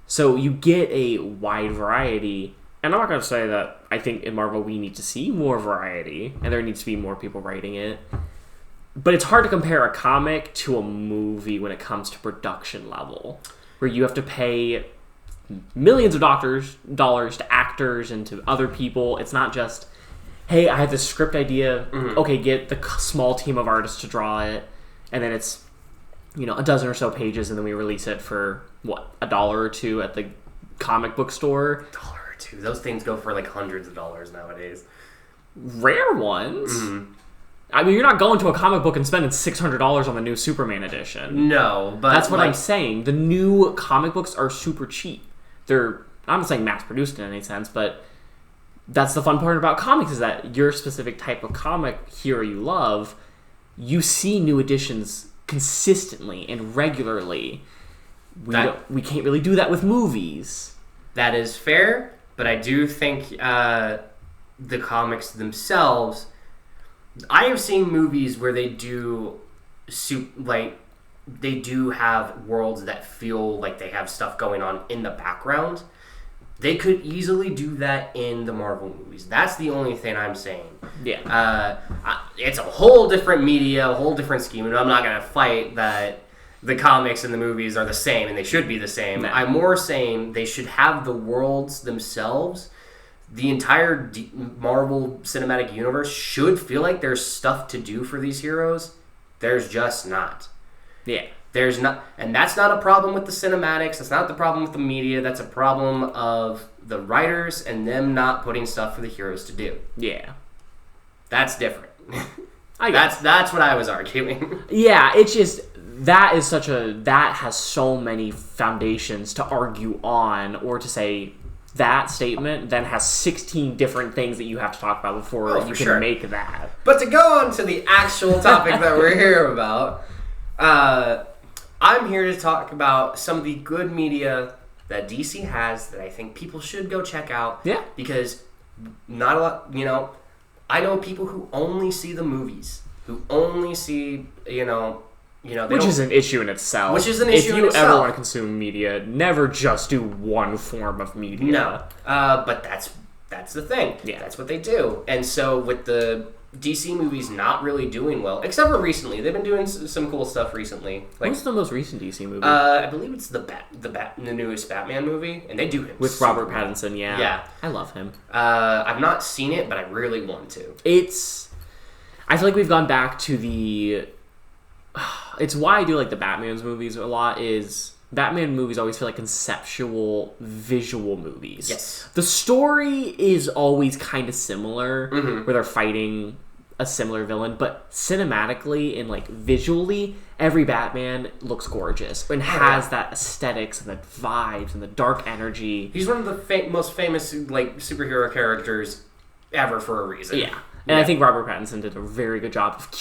So you get a wide variety. And I'm not going to say that I think in Marvel we need to see more variety, and there needs to be more people writing it. But it's hard to compare a comic to a movie when it comes to production level, where you have to pay millions of dollars to actors and to other people. It's not just, hey, I have this script idea. Okay, get the small team of artists to draw it, and then it's a dozen or so pages, and then we release it for $1 or $2 at the comic book store. $1 or $2. Those things go for like hundreds of dollars nowadays. Rare ones. I mean, you're not going to a comic book and spending $600 on the new Superman edition. No, but that's what I'm saying. The new comic books are super cheap. I'm not saying mass-produced in any sense, but that's the fun part about comics is that your specific type of comic hero you love, you see new editions consistently and regularly. We can't really do that with movies. That is fair, but I do think the comics themselves, I have seen movies where they do they do have worlds that feel like they have stuff going on in the background. They could easily do that in the Marvel movies. That's the only thing I'm saying. Yeah. It's a whole different media, a whole different scheme, and I'm not going to fight that the comics and the movies are the same, and they should be the same. No. I'm more saying they should have the worlds themselves. The entire Marvel Cinematic Universe should feel like there's stuff to do for these heroes. There's just not. Yeah. There's not, and that's not a problem with the cinematics. That's not the problem with the media. That's a problem of the writers and them not putting stuff for the heroes to do. Yeah. That's different. I guess. That's what I was arguing. Yeah, it's just that has so many foundations to argue on, or to say that statement then has 16 different things that you have to talk about before you can make that. But to go on to the actual topic that we're here about, I'm here to talk about some of the good media that DC has that I think people should go check out. Yeah. Because not a lot, I know people who only see the movies, who only see, which is an issue in itself. Which is an issue in itself. If you ever want to consume media, never just do one form of media. No. But that's the thing. Yeah. That's what they do. And so with the DC movies not really doing well, except for recently. They've been doing some cool stuff recently. What's the most recent DC movie? I believe it's the newest Batman movie, and they do him with Robert Pattinson. Yeah. Yeah. I love him. I've not seen it, but I really want to. I feel like we've gone back to the... It's why I do like the Batman's movies a lot, is Batman movies always feel like conceptual, visual movies. Yes. The story is always kind of similar, mm-hmm. where they're fighting a similar villain, but cinematically and like visually, every Batman looks gorgeous and has that aesthetics and the vibes and the dark energy. He's one of the most famous like superhero characters ever for a reason. Yeah. And I think Robert Pattinson did a very good job of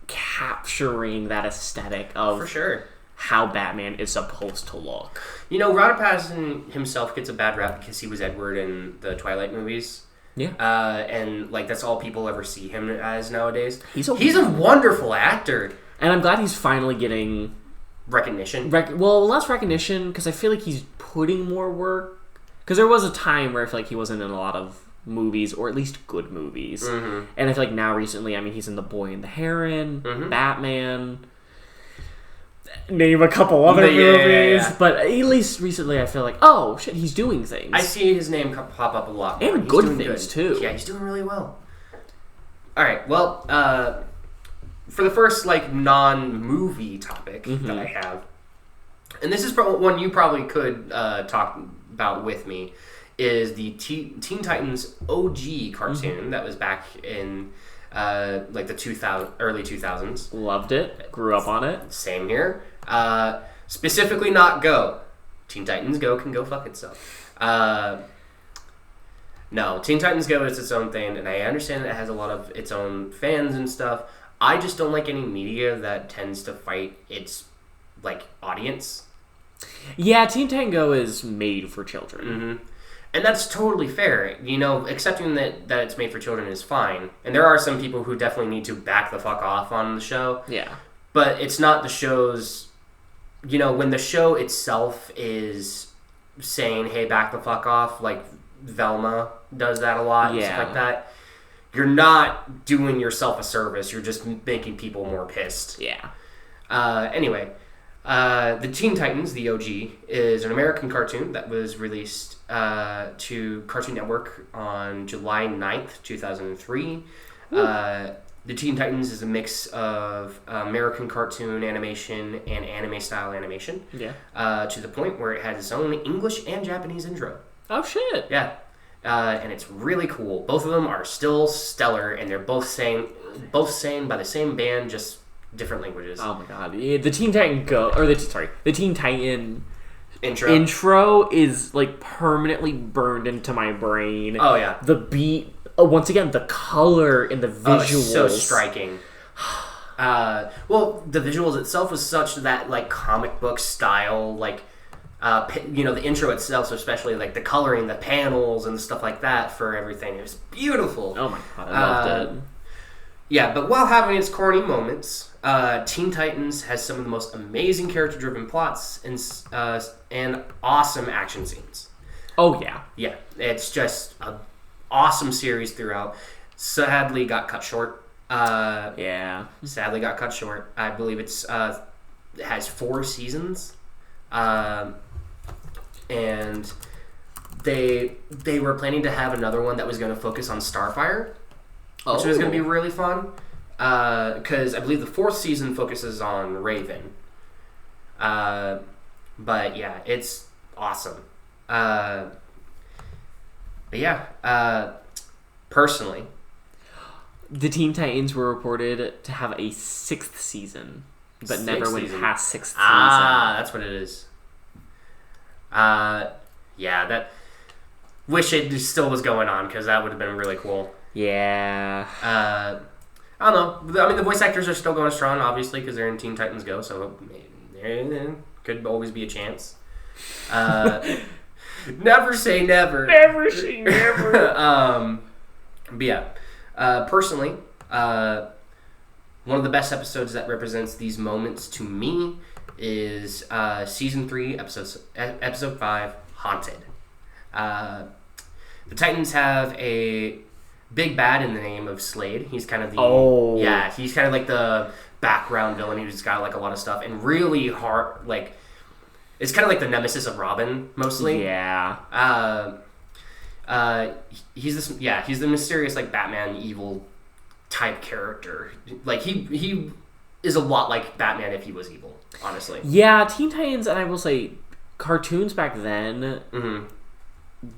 capturing that aesthetic of for sure how Batman is supposed to look. Robert Pattinson himself gets a bad rap because he was Edward in the Twilight movies. Yeah. And that's all people ever see him as nowadays. He's a wonderful actor. And I'm glad he's finally getting recognition. Less recognition, because I feel like he's putting more work. Because there was a time where I feel like he wasn't in a lot of movies, or at least good movies. Mm-hmm. And I feel like now recently, he's in The Boy and the Heron, mm-hmm. Batman, name a couple other movies. Yeah. But at least recently I feel like, oh shit, he's doing things. I see his name pop up a lot more. And good things too. Yeah, he's doing really well. Alright, well, for the first non-movie topic mm-hmm. that I have, and this is one you probably could talk about with me, is the Teen Titans OG cartoon mm-hmm. that was back in the early 2000s. Loved it. Grew up on it. Same here. Specifically not Go. Teen Titans Go can go fuck itself. No, Teen Titans Go is its own thing, and I understand it has a lot of its own fans and stuff. I just don't like any media that tends to fight its audience. Yeah, Teen Titans Go is made for children. Mm-hmm. And that's totally fair. Accepting that it's made for children is fine. And there are some people who definitely need to back the fuck off on the show. Yeah. But it's not the show's... when the show itself is saying, hey, back the fuck off, like Velma does that a lot and stuff like that, you're not doing yourself a service. You're just making people more pissed. Yeah. Anyway... the Teen Titans, the OG, is an American cartoon that was released to Cartoon Network on July 9th, 2003. The Teen Titans is a mix of American cartoon animation and anime-style animation. Yeah. To the point where it has its own English and Japanese intro. Oh, shit. Yeah. And it's really cool. Both of them are still stellar, and they're both sang by the same band, just... different languages. Oh my god. The Teen Titan the Teen Titan intro is permanently burned into my brain. Oh yeah. The beat, once again, the color and the visuals. It's so striking. Well, the visuals itself was such that comic book style, The intro itself, so especially like the coloring, the panels, and stuff like that for everything. It was beautiful. Oh my god, I loved it. Yeah, but while having its corny moments, Teen Titans has some of the most amazing character-driven plots and awesome action scenes. Oh yeah. Yeah, it's just an awesome series throughout. Sadly, got cut short. Sadly got cut short. I believe it has 4 seasons. And they were planning to have another one that was going to focus on Starfire, which was going to be really fun. Because I believe the 4th season focuses on Raven. But yeah, it's awesome. Personally, the Teen Titans were reported to have a 6th season, but never went past 6th season. That's what it is. That. Wish it still was going on, because that would have been really cool. Yeah. I don't know. I mean, the voice actors are still going strong, obviously, because they're in Teen Titans Go, so there could always be a chance. Never say never. Never say never. But yeah, personally, one of the best episodes that represents these moments to me is season 3, episode 5, Haunted. The Titans have a big bad in the name of Slade. He's kind of he's kind of like the background villain who's got like a lot of stuff and really hard, like it's kind of like the nemesis of Robin mostly. Yeah. He's the mysterious like Batman evil type character. Like he is a lot like Batman if he was evil, honestly. Yeah, Teen Titans, and I will say cartoons back then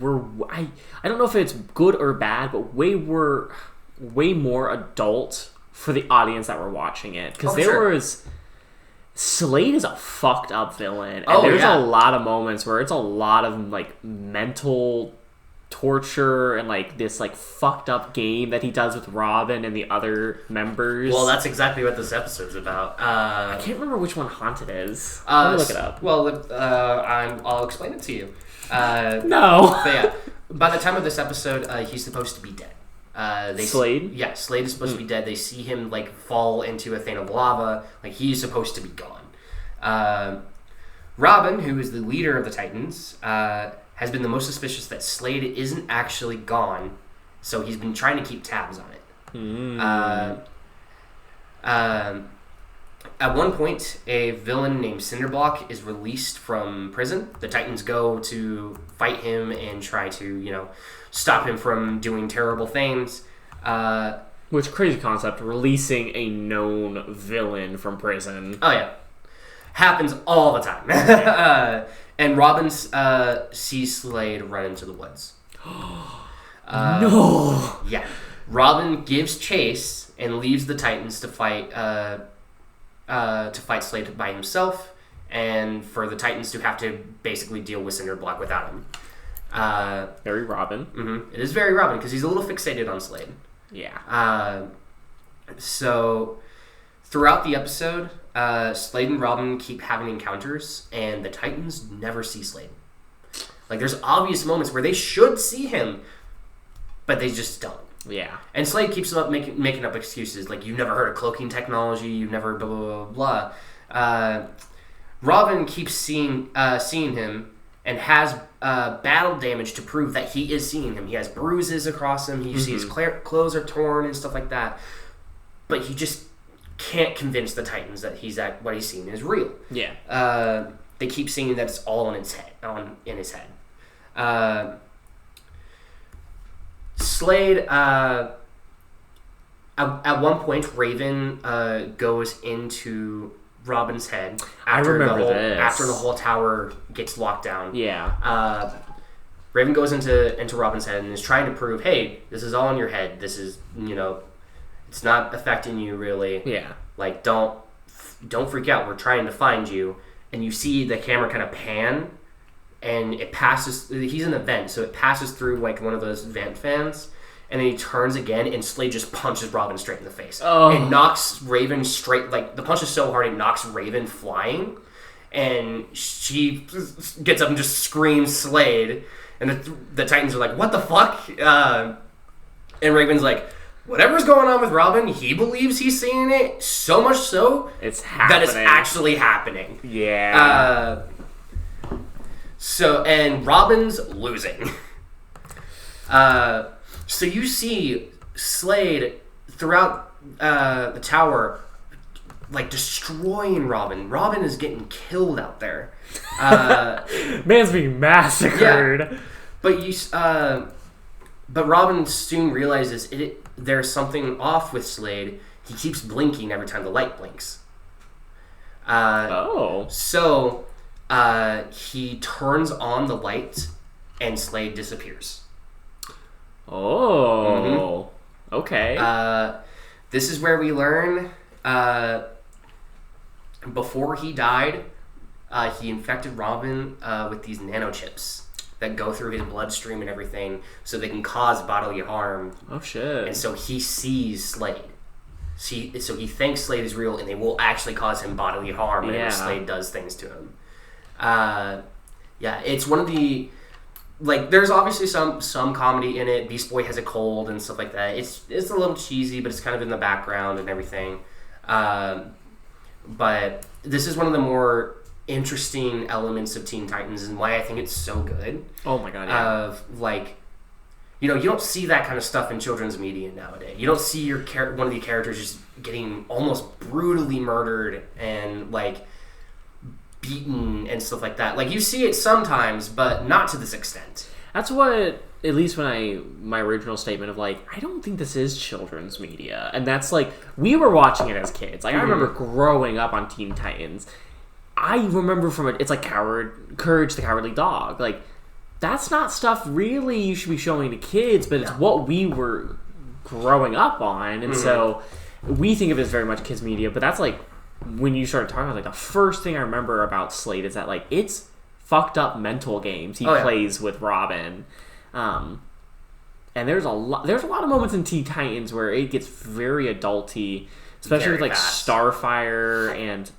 were I don't know if it's good or bad, but way more adult for the audience that were watching it, because was Slade is a fucked up villain, and there's a lot of moments where it's a lot of like mental torture and like this like fucked up game that he does with Robin and the other members. Well, that's exactly what this episode's about. I can't remember which one Haunted is. Let me look it up. Well, I'll explain it to you. No. But yeah, by the time of this episode, he's supposed to be dead. Slade? Yeah, Slade is supposed to be dead. They see him like fall into a thing of lava. Like he's supposed to be gone. Robin, who is the leader of the Titans, has been the most suspicious that Slade isn't actually gone, so he's been trying to keep tabs on it. At one point, a villain named Cinderblock is released from prison. The Titans go to fight him and try to, stop him from doing terrible things. Which crazy concept, releasing a known villain from prison. Oh, yeah. Happens all the time. And Robin sees Slade run into the woods. No! Yeah. Robin gives chase and leaves the Titans to fight Slade by himself, and for the Titans to have to basically deal with Cinderblock without him. Very Robin. Mm-hmm. It is very Robin, because he's a little fixated on Slade. Yeah. So, throughout the episode, Slade and Robin keep having encounters, and the Titans never see Slade. Like, there's obvious moments where they should see him, but they just don't. Yeah. And Slade keeps up making up excuses, like, you've never heard of cloaking technology, you've never blah, blah, blah, blah. Robin keeps seeing him and has battle damage to prove that he is seeing him. He has bruises across him, you see his clothes are torn and stuff like that. But he just can't convince the Titans that what he's seeing is real. Yeah. They keep seeing that it's all in his head. Slade, at one point, Raven goes into Robin's head after the whole tower gets locked down. Yeah. Raven goes into Robin's head and is trying to prove, hey, this is all in your head. This is, it's not affecting you really. Yeah. Like, don't freak out. We're trying to find you. And you see the camera kind of pan, and it passes. He's in a vent, so it passes through like one of those vent fans, and then he turns again, and Slade just punches Robin straight in the face. Oh. And knocks Raven straight. Like, the punch is so hard it knocks Raven flying, and she gets up and just screams Slade, and the Titans are like, what the fuck? And Raven's like, whatever's going on with Robin, he believes he's seeing it, so much so it's happening. that it's actually happening. Yeah. And Robin's losing. So you see Slade throughout the tower, like, destroying Robin. Robin is getting killed out there. Man's being massacred. Yeah. But Robin soon realizes there's something off with Slade. He keeps blinking every time the light blinks. So he turns on the light, and Slade disappears. Oh. Mm-hmm. Okay. This is where we learn, before he died, he infected Robin with these nanochips that go through his bloodstream and everything, so they can cause bodily harm. Oh shit! And so he sees Slade. So he thinks Slade is real, and they will actually cause him bodily harm whenever Slade does things to him. It's one of the, like, there's obviously some comedy in it. Beast Boy has a cold and stuff like that. It's a little cheesy, but it's kind of in the background and everything. But this is one of the more interesting elements of Teen Titans, and why I think it's so good. Oh my god, yeah. Of, like, you don't see that kind of stuff in children's media nowadays. You don't see one of the characters just getting almost brutally murdered and, like, beaten and stuff like that. Like, you see it sometimes, but not to this extent. That's what, at least my original statement of, like, I don't think this is children's media. And that's, like, we were watching it as kids. Like, I remember growing up on Teen Titans. I remember it's like Courage the Cowardly Dog. Like, that's not stuff really you should be showing to kids, but it's what we were growing up on. And so we think of it as very much kids media, but that's, like, when you started talking about, like, the first thing I remember about Slade is that, like, it's fucked up mental games he plays with Robin. And there's a lot of moments in Teen Titans where it gets very adulty, especially with, like, Starfire and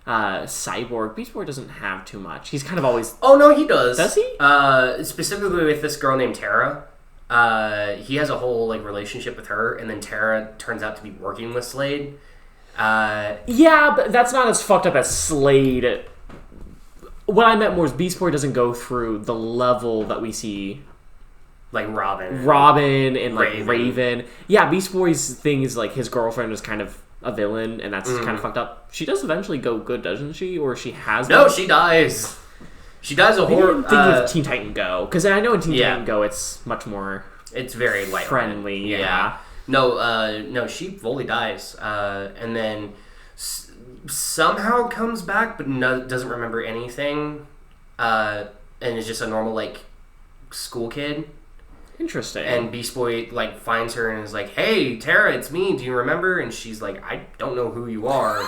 Cyborg. Beast Boy doesn't have too much. He's kind of always... Oh, no, he does. Does he? Specifically with this girl named Tara. He has a whole, like, relationship with her, and then Tara turns out to be working with Slade. Yeah, but that's not as fucked up as Slade. What I meant more is Beast Boy doesn't go through the level that we see... Like Robin and, like, Raven. Yeah, Beast Boy's thing is, like, his girlfriend is kind of a villain, and that's kind of fucked up. She does eventually go good, doesn't she? Or she has... No, she dies. She dies a horror... I'm thinking of Teen Titan Go. Because I know in Teen Titan Go it's much more... It's very light friendly, yeah. No, she fully dies. And then somehow comes back, but doesn't remember anything. And is just a normal, like, school kid. Interesting. And Beast Boy, like, finds her and is like, "Hey, Tara, it's me. Do you remember?" And she's like, "I don't know who you are."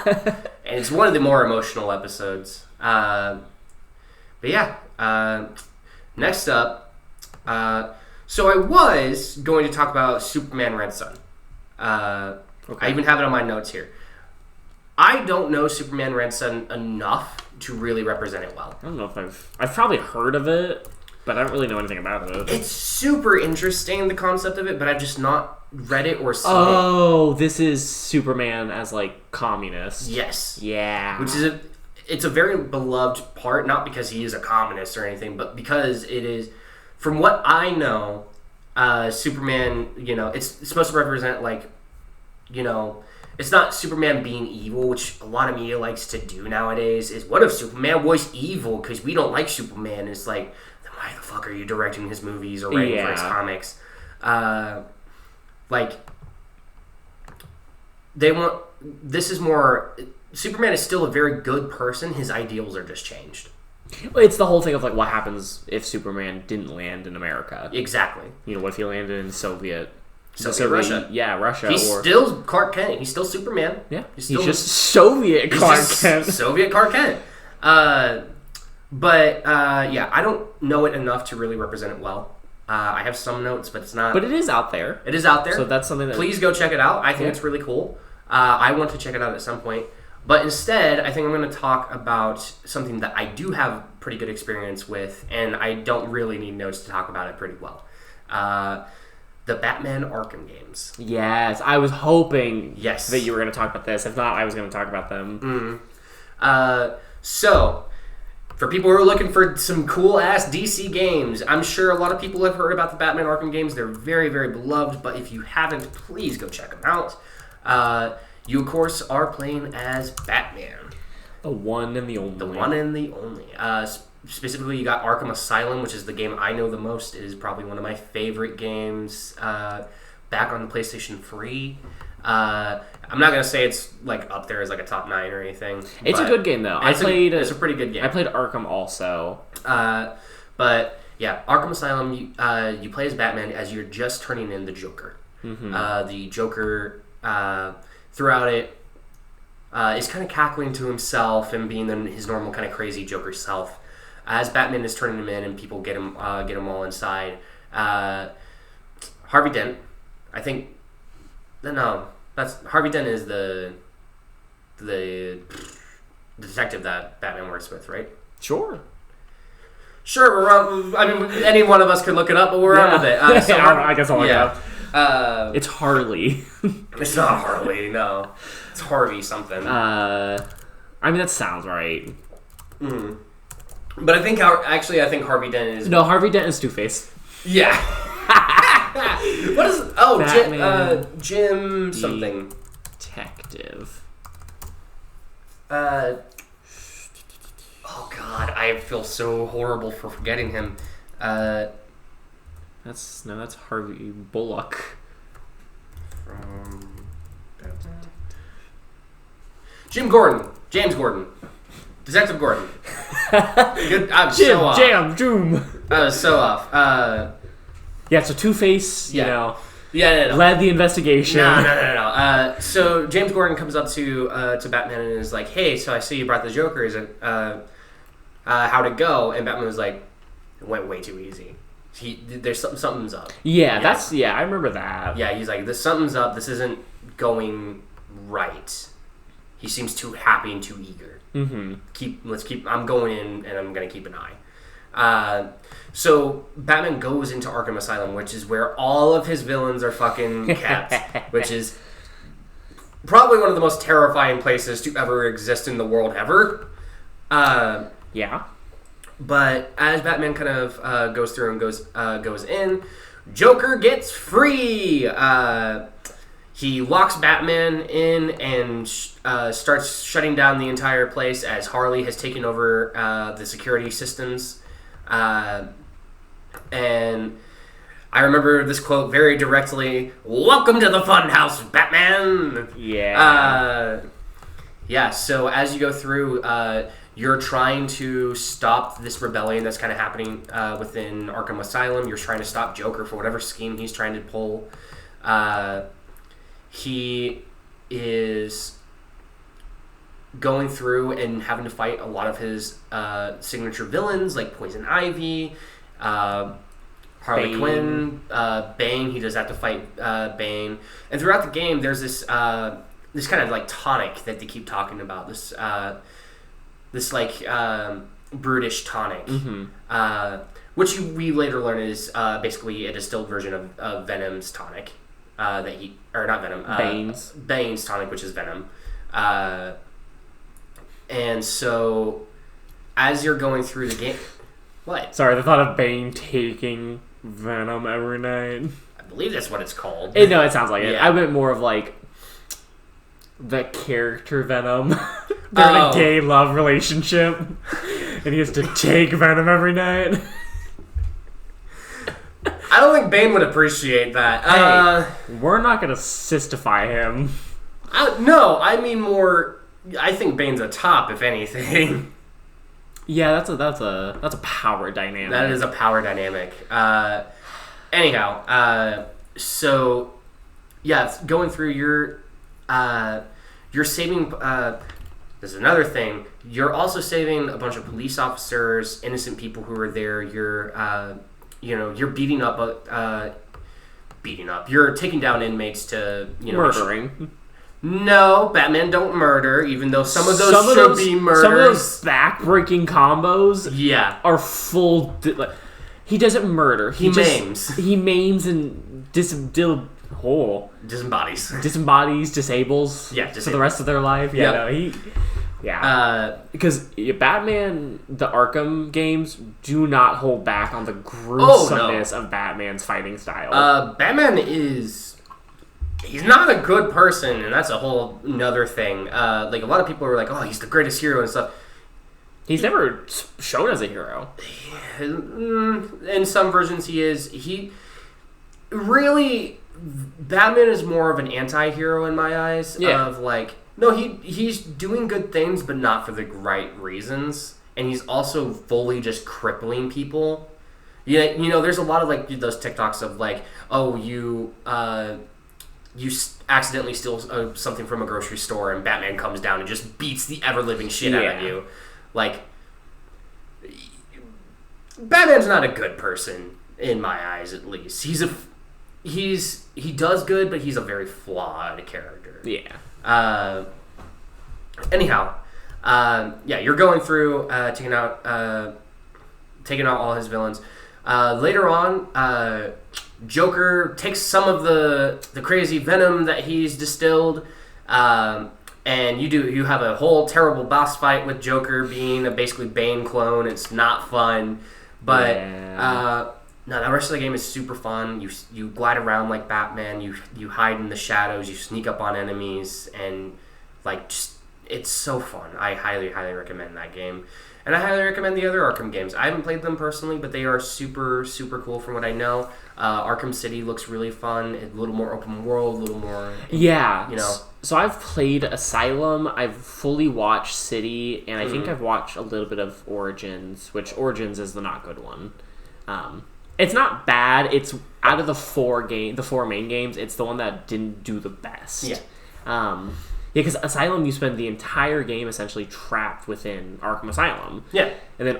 And it's one of the more emotional episodes. But yeah. Next up, so I was going to talk about Superman Red Son. I even have it on my notes here. I don't know Superman Red Son enough to really represent it well. I don't know if I've probably heard of it, but I don't really know anything about it. It's super interesting, the concept of it, but I've just not read it or seen it. Oh, this is Superman as, like, communist. Yes. Yeah. Which is it's a very beloved part, not because he is a communist or anything, but because it is, from what I know, Superman, it's supposed to represent, like, it's not Superman being evil, which a lot of media likes to do nowadays, is what if Superman was evil because we don't like Superman? It's like, why the fuck are you directing his movies or writing for his comics? This is more, Superman is still a very good person, his ideals are just changed. It's the whole thing of, like, what happens if Superman didn't land in America. Exactly. What if he landed in Soviet Russia. Yeah, Russia. He's still Clark Kent. He's still Superman. Yeah. He's just Soviet Clark Kent. Soviet Clark Kent. But I don't know it enough to really represent it well. I have some notes, but it's not... But it is out there. It is out there. So that's something that... Please go check it out. I think it's really cool. I want to check it out at some point. But instead, I think I'm going to talk about something that I do have pretty good experience with, and I don't really need notes to talk about it pretty well. The Batman Arkham games. Yes, I was hoping Yes. that you were going to talk about this. If not, I was going to talk about them. So, for people who are looking for some cool-ass DC games, I'm sure a lot of people have heard about the Batman Arkham games. They're very, very beloved, but if you haven't, please go check them out. You, of course, are playing as Batman. The one and the only. The one and the only. Specifically, you got Arkham Asylum, which is the game I know the most. It is probably one of my favorite games back on the PlayStation 3. I'm not going to say it's like up there as like a top 9 or anything. It's a good game, though. It's a pretty good game. I played Arkham also. But, yeah, Arkham Asylum, you play as Batman as you're just turning in the Joker. The Joker... throughout it, is kind of cackling to himself and being his normal kind of crazy Joker self. As Batman is turning him in and people get him all inside, Harvey Dent, I think, Harvey Dent is the detective that Batman works with, right? Sure, we're on, I mean, any one of us could look it up, but we're on with it. I guess I'll look it up. It's Harley. It's not Harley, no. It's Harvey something. I mean, that sounds right. But I think Harvey Dent is... No, Harvey Dent is Two-Face. Yeah. What is... Oh, Batman Jim something. Detective. Oh, God. I feel so horrible for forgetting him. That's Harvey Bullock. James Gordon. Detective Gordon. Good. I'm so off. Doom. I was so off. Yeah, so Two-Face, you know, no. led the investigation. No. So James Gordon comes up to Batman and is like, "Hey, so I see you brought the Joker. Is it how'd it go?" And Batman was like, "It went way too easy. There's something's up." Yeah, I remember that. Yeah, he's like, something's up. This isn't going right. He seems too happy and too eager. I'm going in and I'm gonna keep an eye. So Batman goes into Arkham Asylum, which is where all of his villains are fucking kept, which is probably one of the most terrifying places to ever exist in the world ever. Yeah. But as Batman kind of goes through and goes in, Joker gets free. He locks Batman in and starts shutting down the entire place as Harley has taken over the security systems. And I remember this quote very directly: "Welcome to the funhouse, Batman." Yeah. Yeah. So as you go through, you're trying to stop this rebellion that's kind of happening within Arkham Asylum. You're trying to stop Joker for whatever scheme he's trying to pull. He is going through and having to fight a lot of his signature villains like Poison Ivy, Harley Quinn, Bane. He does have to fight Bane. And throughout the game, there's this kind of like tonic that they keep talking about. This like brutish tonic, which we later learn is basically a distilled version of Venom's tonic. Bane's tonic, which is Venom. And so, as you're going through the game... What? Sorry, the thought of Bane taking Venom every night. I believe that's what it's called. No, it sounds like it. Yeah. I meant more of like the character Venom. They're in a gay love relationship, and he has to take Venom every night. I don't think Bane would appreciate that. Hey, we're not going to sistify him. No, I mean more... I think Bane's a top, if anything. Yeah, that's a power dynamic. That is a power dynamic. Anyhow, so yeah, going through you're saving. There's another thing. You're also saving a bunch of police officers, innocent people who are there. You're beating up. You're taking down inmates to murdering. No, Batman don't murder, even though some of those should be murders. Some of those back-breaking combos are full... he doesn't murder. He maims. He maims and disembodies. Disables. For the rest of their life. Because Batman, the Arkham games, do not hold back on the gruesomeness of Batman's fighting style. Batman is... He's not a good person, and that's a whole nother thing. Like, a lot of people are like, oh, he's the greatest hero and stuff. He's never shown as a hero. In some versions, he is. Batman is more of an anti-hero in my eyes. Of like, no, he's doing good things, but not for the right reasons. And he's also fully just crippling people. Yeah, there's a lot of like those TikToks of like, oh, you accidentally steal something from a grocery store, and Batman comes down and just beats the ever-living shit out of you. Like, Batman's not a good person in my eyes, at least. He does good, but he's a very flawed character. Anyhow, you're going through taking out all his villains. Later on, Joker takes some of the crazy venom that he's distilled, and you have a whole terrible boss fight with Joker being a basically Bane clone. It's not fun, but no, the rest of the game is super fun. You glide around like Batman. You hide in the shadows. You sneak up on enemies, and like it's so fun. I highly recommend that game. And I highly recommend the other Arkham games. I haven't played them personally, but they are super, super cool from what I know. Arkham City looks really fun. A little more open world, a little more... So I've played Asylum, I've fully watched City, and I think I've watched a little bit of Origins, which Origins is the not good one. It's not bad. It's out of the four main games, it's the one that didn't do the best. Because Asylum, you spend the entire game essentially trapped within Arkham Asylum. And then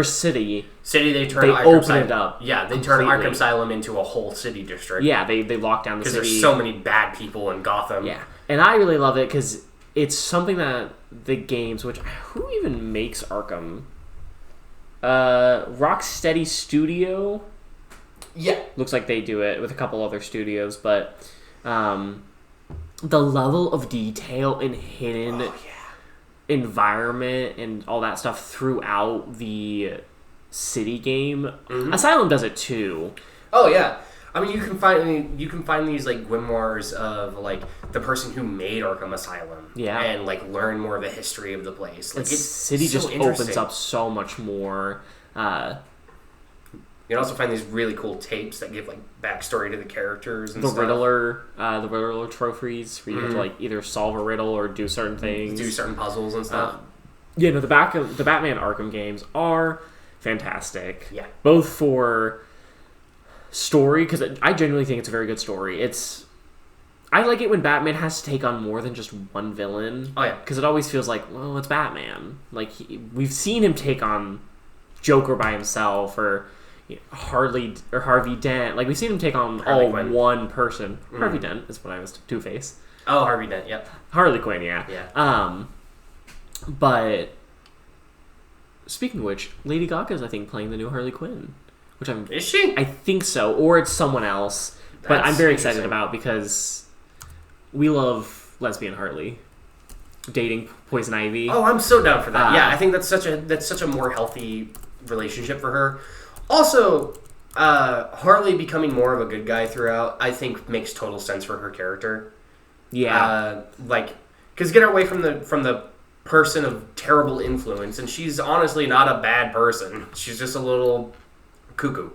City, they open it up. They turn Arkham Asylum into a whole city district. They lock down the city. Because there's so many bad people in Gotham. And I really love it because it's something that the games, who even makes Arkham? Rocksteady Studio? Looks like they do it with a couple other studios, but... the level of detail and hidden environment and all that stuff throughout the City game. Asylum does it too. I mean, you can find these like grimoires of like the person who made Arkham Asylum. And like learn more of the history of the place. Like City just opens up so much more. You can also find these really cool tapes that give like backstory to the characters and the stuff. Riddler trophies where you have to like either solve a riddle or do certain things, do certain puzzles and stuff. The Batman Arkham games are fantastic. Both for story, because I genuinely think it's a very good story. I like it when Batman has to take on more than just one villain. Because it always feels like, well, it's Batman. Like we've seen him take on Joker by himself, or Harvey Dent. Like, we've seen him take on one person. Harvey Dent is when I was Two-Face. Oh, Harvey Dent, yep. Harley Quinn, but speaking of which, Lady Gaga's, I think, playing the new Harley Quinn. Is she? I think so, or it's someone else. But I'm very excited about, because we love lesbian Harley dating Poison Ivy. Oh, I'm so down for that. I think that's such a more healthy relationship for her. Also, Harley becoming more of a good guy throughout, I think, makes total sense for her character. Because get her away from the person of terrible influence, and she's honestly not a bad person. She's just a little cuckoo.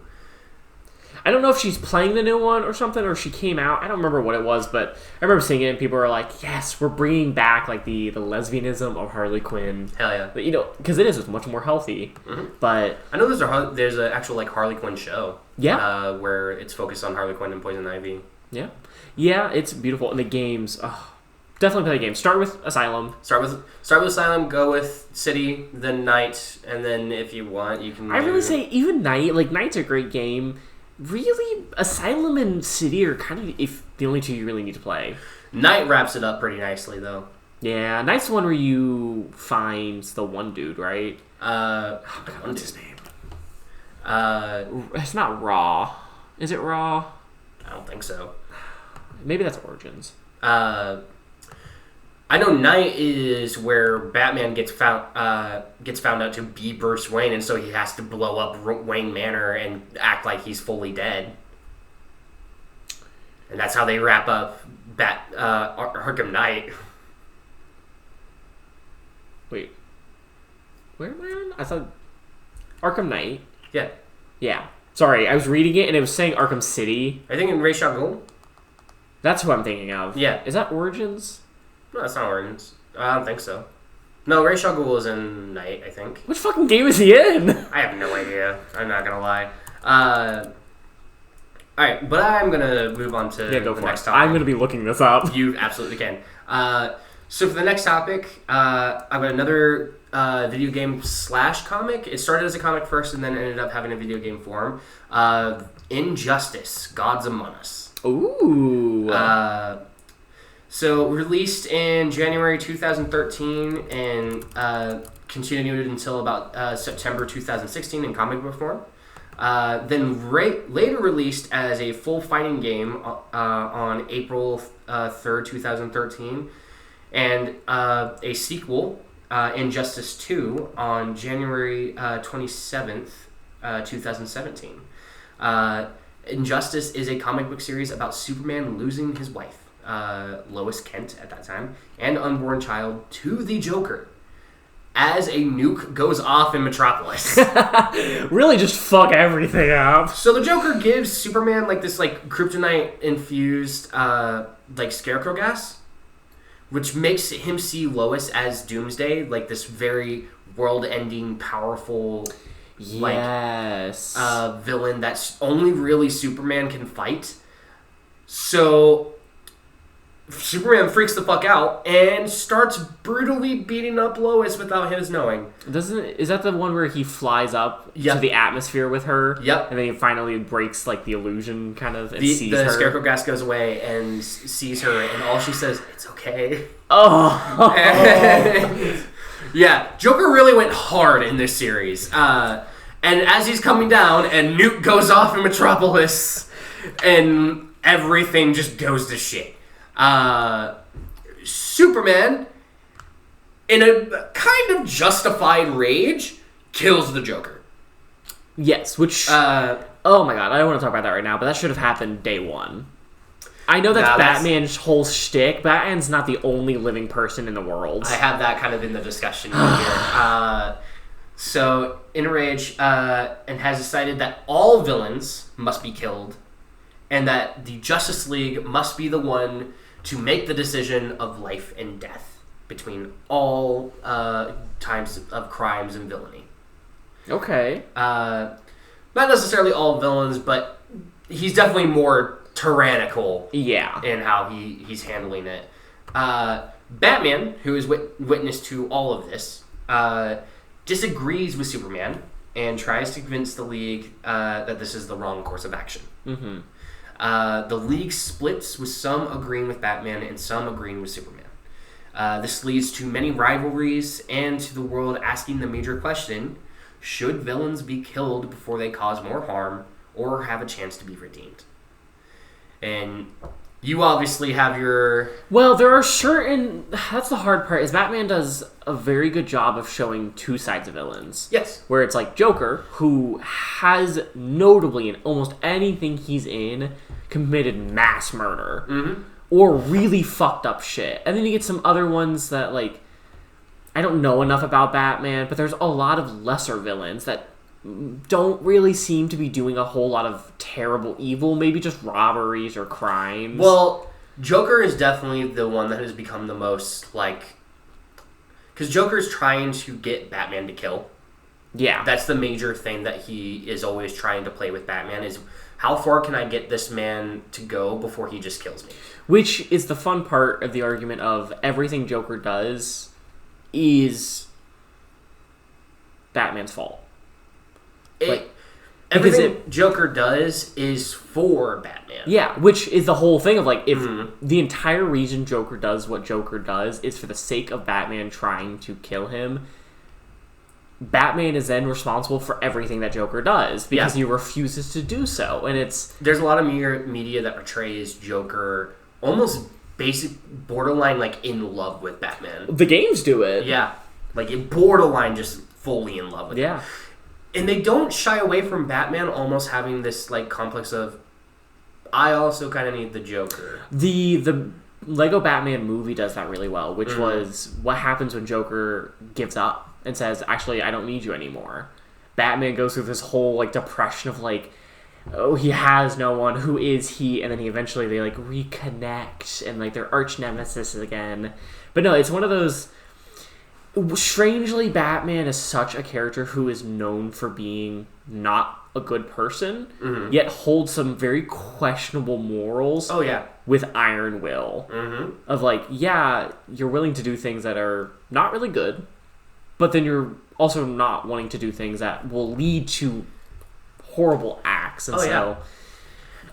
I don't know if she's playing the new one or something, or she came out. I don't remember what it was, but I remember seeing it, and people were like, yes, we're bringing back like the lesbianism of Harley Quinn. Hell yeah. But, because it's much more healthy. But I know there's an actual like Harley Quinn show. Where it's focused on Harley Quinn and Poison Ivy. Yeah, it's beautiful. And the games, definitely play the game. Start with Asylum. Start with Asylum, go with City, then Night, and then if you want, you can... I really say even Night. Like, Night's a great game. Really, Asylum and City are kind of the only two you really need to play. Night wraps it up pretty nicely, though. Yeah, Night's the one where you find the one dude, right? What's his name? It's not Raw. Is it Raw? I don't think so. Maybe that's Origins. I know Night is where Batman gets found out to be Bruce Wayne, and so he has to blow up Wayne Manor and act like he's fully dead. And that's how they wrap up Arkham Knight. Wait. Where am I on? I thought... Arkham Knight? Yeah. Yeah. Sorry, I was reading it and it was saying Arkham City. Are you thinking Ra's al Ghul? That's who I'm thinking of. Yeah. Is that Origins? No, that's not Origins. I don't think so. No, Ra's al Ghul is in Night, I think. Which fucking game is he in? I have no idea. I'm not gonna lie. Alright, but I'm gonna move on to the next topic. I'm gonna be looking this up. You absolutely can. So for the next topic, I've got another video game / comic. It started as a comic first and then ended up having a video game form. N.E.R.D.S, Gods Among Us. Ooh. So released in January 2013 and continued until about September 2016 in comic book form. Then later released as a full fighting game on April 3rd, 2013, and a sequel, Injustice 2, on January 27th, 2017. Injustice is a comic book series about Superman losing his wife, Lois Kent at that time, and unborn child to the Joker, as a nuke goes off in Metropolis. Really just fuck everything up. So the Joker gives Superman this kryptonite infused scarecrow gas, which makes him see Lois as Doomsday, this very world-ending, powerful yes. Villain that's only really Superman can fight. So Superman freaks the fuck out and starts brutally beating up Lois without his knowing. Is that the one where he flies up to the atmosphere with her? Yep. And then he finally breaks the illusion kind of and sees her. The scarecrow gas goes away and sees her, and all she says, "It's okay." Oh. Yeah, Joker really went hard in this series. And as he's coming down, and nuke goes off in Metropolis, and everything just goes to shit. Superman, in a kind of justified rage, kills the Joker. Yes, which... oh my god, I don't want to talk about that right now, but that should have happened day one. I know that's Batman's whole shtick. Batman's not the only living person in the world. I have that kind of in the discussion here. So, in a rage, and has decided that all villains must be killed, and that the Justice League must be the one to make the decision of life and death between all types of crimes and villainy. Okay. Not necessarily all villains, but he's definitely more tyrannical in how he's handling it. Batman, who is witness to all of this, disagrees with Superman and tries to convince the League that this is the wrong course of action. Mm-hmm. The League splits, with some agreeing with Batman and some agreeing with Superman. This leads to many rivalries and to the world asking the major question: should villains be killed before they cause more harm or have a chance to be redeemed? And you obviously have your... Well, there are certain... That's the hard part, is Batman does a very good job of showing two sides of villains. Yes. Where it's Joker, who has notably in almost anything he's in committed mass murder. Mm-hmm. Or really fucked up shit. And then you get some other ones that, I don't know enough about Batman, but there's a lot of lesser villains that don't really seem to be doing a whole lot of terrible evil, maybe just robberies or crimes. Well, Joker is definitely the one that has become the most, because Joker's trying to get Batman to kill. Yeah. That's the major thing that he is always trying to play with Batman, is how far can I get this man to go before he just kills me? Which is the fun part of the argument of everything Joker does is Batman's fault. everything Joker does is for Batman. Yeah, which is the whole thing of, like, if the entire reason Joker does what Joker does is for the sake of Batman trying to kill him, Batman is then responsible for everything that Joker does because he refuses to do so. And there's a lot of media that portrays Joker almost borderline, like, in love with Batman. The games do it. Yeah. Like, borderline just fully in love with him. And they don't shy away from Batman almost having this, like, complex of, I also kind of need the Joker. The Lego Batman movie does that really well, which was what happens when Joker gives up and says, actually, I don't need you anymore. Batman goes through this whole, like, depression of, like, oh, he has no one, who is he? And then eventually they, like, reconnect and, like, they're arch nemesis again. But no, it's one of those... Strangely, Batman is such a character who is known for being not a good person, yet holds some very questionable morals with iron will. Of, like, yeah, you're willing to do things that are not really good, but then you're also not wanting to do things that will lead to horrible acts. And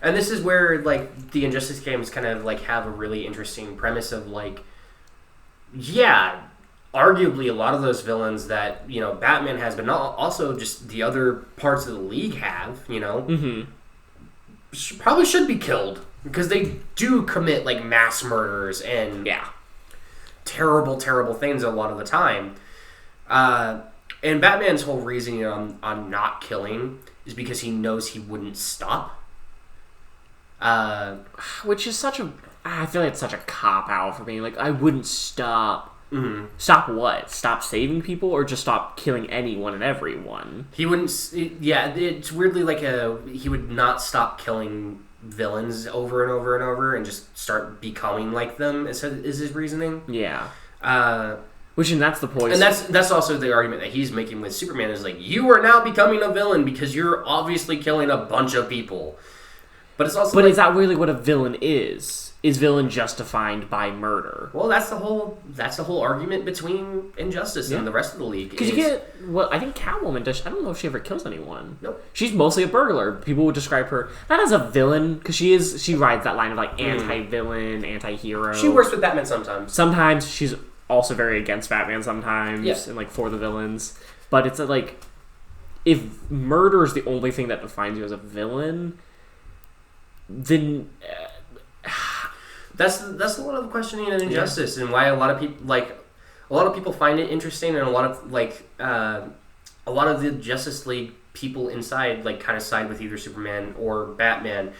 and this is where, like, the Injustice games kind of, like, have a really interesting premise of, like, arguably a lot of those villains that, you know, Batman has, but not also just the other parts of the league have, you know, probably should be killed because they do commit, like, mass murders and terrible, terrible things a lot of the time. And Batman's whole reasoning on not killing is because he knows he wouldn't stop. Which is I feel like it's such a cop-out for being like, I wouldn't stop. Stop what? Stop saving people or just stop killing anyone and everyone? He wouldn't... it's weirdly like he would not stop killing villains over and over and over and just start becoming like them, is his reasoning. Yeah. And that's the point. And that's also the argument that he's making with Superman is like, you are now becoming a villain because you're obviously killing a bunch of people. But it's also... But is that really what a villain is? Is villain just defined by murder? Well, that's the whole argument between Injustice and the rest of the league. Because you get... Well, I think Catwoman does... I don't know if she ever kills anyone. Nope. She's mostly a burglar. People would describe her not as a villain, because she rides that line of, like, anti-villain, anti-hero. She works with Batman sometimes. Sometimes she's also very against Batman sometimes, and, like, for the villains. But it's like... If murder is the only thing that defines you as a villain, then... That's a lot of questioning in Injustice, and why a lot of people find it interesting, and a lot of the Justice League people inside, like, kind of side with either Superman or Batman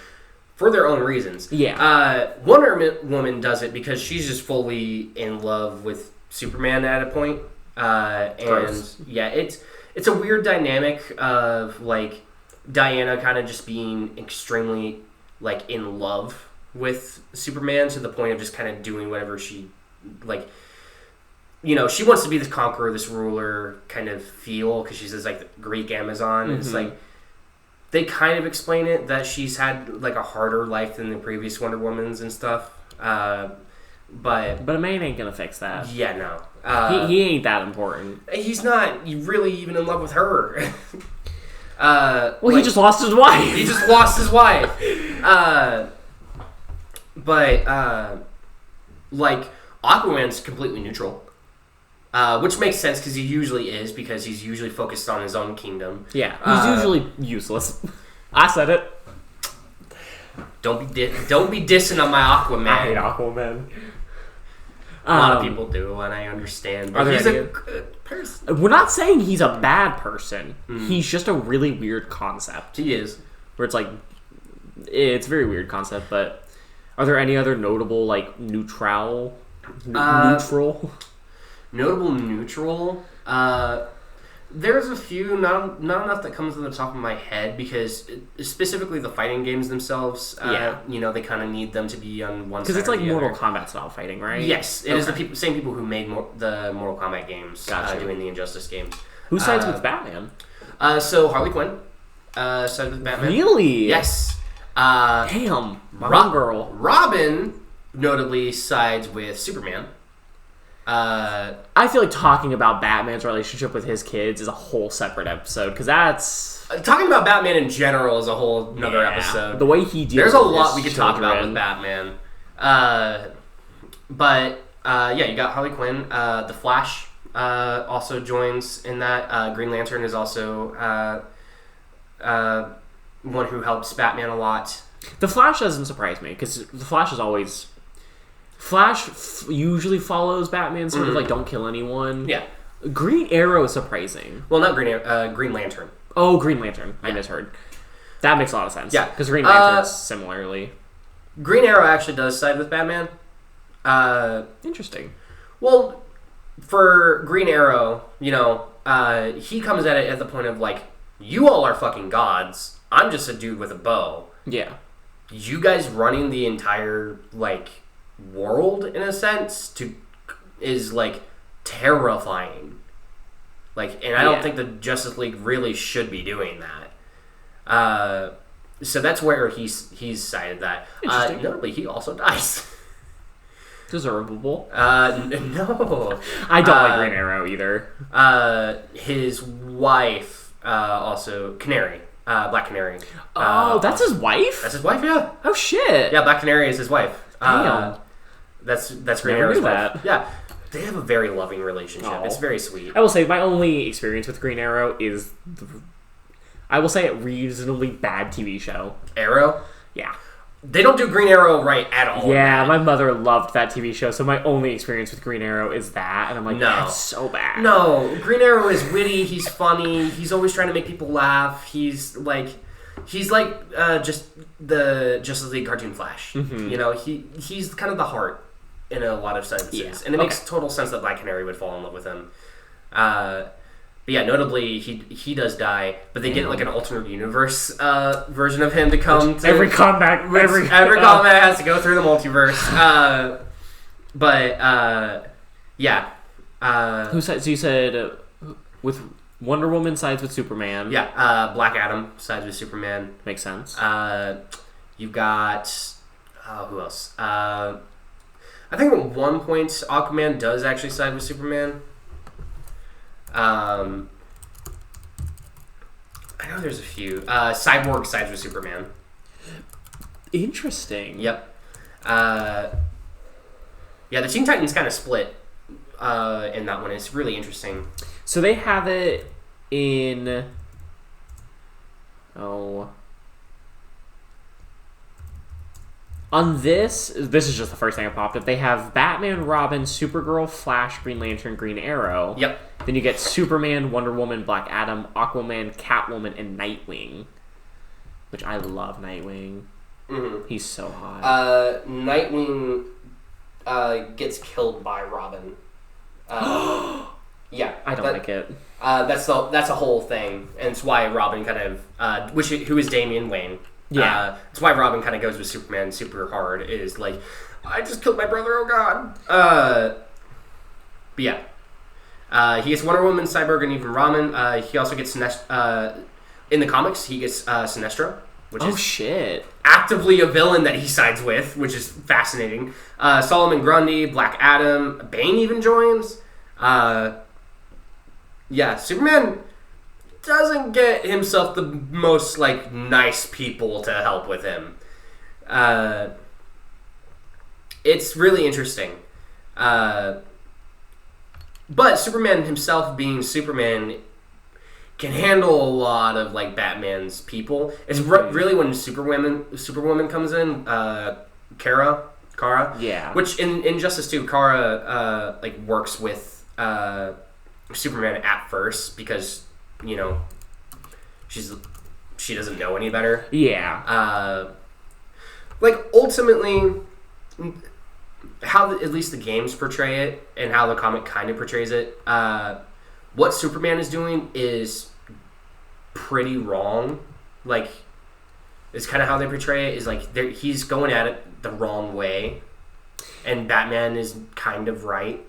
for their own reasons. Yeah. Wonder Woman does it because she's just fully in love with Superman at a point, and it's a weird dynamic of, like, Diana kind of just being extremely, like, in love with Superman to the point of just kind of doing whatever she, like, you know, she wants to be this conqueror, this ruler kind of feel, because she's this, like, the Greek Amazon. And it's like, they kind of explain it that she's had, like, a harder life than the previous Wonder Womans and stuff. But a man ain't gonna fix that. Yeah, no. He ain't that important. He's not really even in love with her. He just lost his wife. He just lost his wife. Like, Aquaman's completely neutral. Which makes sense because he usually is, because he's usually focused on his own kingdom. Yeah, he's usually useless. I said it. Don't be dissing on my Aquaman. I hate Aquaman. A lot of people do, and I understand. But he's a good person. We're not saying he's a bad person. He's just a really weird concept. He is. Where it's like, it's a very weird concept, but are there any other notable, like, neutral? Notable neutral? There's a few, not enough that comes to the top of my head, because specifically the fighting games themselves, you know, they kind of need them to be on one side. Because it's like Mortal Kombat style fighting, right? Yes, it is the same people who made the Mortal Kombat games, doing the Injustice games. Who sides with Batman? So Harley Quinn sides with Batman. Really? Yes. Damn, my girl. Robin notably sides with Superman. I feel like talking about Batman's relationship with his kids is a whole separate episode, because that's... Talking about Batman in general is a whole another episode. The way he deals There's a with lot his we could talk about children. with Batman. Yeah, you got Harley Quinn. The Flash also joins in that. Green Lantern is also one who helps Batman a lot. The Flash doesn't surprise me, because the Flash is always... usually follows Batman, sort of like, don't kill anyone. Yeah. Green Arrow is surprising. Well, not Green Arrow, Green Lantern. Oh, Green Lantern. Yeah. I misheard. That makes a lot of sense. Yeah. Because Green Lantern's similarly. Green Arrow actually does side with Batman. Interesting. Well, for Green Arrow, he comes at it at the point of, like, you all are fucking gods. I'm just a dude with a bow. Yeah. You guys running the entire, like, world, in a sense, is, like, terrifying. Like, and I don't think the Justice League really should be doing that. So that's where he's cited that. Notably, he also dies. Deservable. No. I don't like Green Arrow either. His wife, also Canary, Black Canary. That's his wife? That's his wife, yeah. Oh shit. Yeah, Black Canary is his wife. Damn. That's Green Never Arrow's knew wife. that. Yeah. They have a very loving relationship. Aw. It's very sweet. I will say my only experience with Green Arrow is I will say a reasonably bad TV show. Arrow? Yeah. They don't do Green Arrow right at all. Yeah, my mother loved that TV show, so my only experience with Green Arrow is that, and I'm like, No. that's so bad. No, Green Arrow is witty, he's funny, he's always trying to make people laugh, he's like just the Justice League cartoon Flash. Mm-hmm. He's kind of the heart in a lot of senses. Yeah. And it makes total sense that Black Canary would fall in love with him. But yeah, notably, he does die, but they get like an alternate universe version of him to come to... Every combat has to go through the multiverse. Yeah. Who said? So you said with Wonder Woman sides with Superman. Yeah, Black Adam sides with Superman. Makes sense. You've got... who else? I think at one point, Aquaman does actually side with Superman. I know there's a few. Cyborg sides with Superman. Interesting. Yep. Yeah, the Teen Titans kind of split in that one. It's really interesting. So they have it in... On this is just the first thing that popped up. They have Batman, Robin, Supergirl, Flash, Green Lantern, Green Arrow. Yep. Then you get Superman, Wonder Woman, Black Adam, Aquaman, Catwoman, and Nightwing. Which I love Nightwing. Mm-hmm. He's so hot. Nightwing gets killed by Robin. Yeah. I don't like it. That's a whole thing, and it's why Robin kind of, who is Damian Wayne. Yeah. It's why Robin kind of goes with Superman super hard, is like, I just killed my brother, oh god. But yeah. He gets Wonder Woman, Cyborg, and even Robin. He also gets, in the comics, he gets Sinestro, which is shit. actively a villain that he sides with, which is fascinating. Solomon Grundy, Black Adam, Bane even joins. Yeah, Superman doesn't get himself the most, like, nice people to help with him. It's really interesting. But Superman himself, being Superman, can handle a lot of, like, Batman's people. It's really when Superwoman comes in, Kara. Yeah. Which, in Justice 2, Kara, like, works with Superman at first, because... she doesn't know any better. Yeah. Like, ultimately, how at least the games portray it, and how the comic kind of portrays it, what Superman is doing is pretty wrong. Like, it's kind of how they portray it, is like, he's going at it the wrong way, and Batman is kind of right.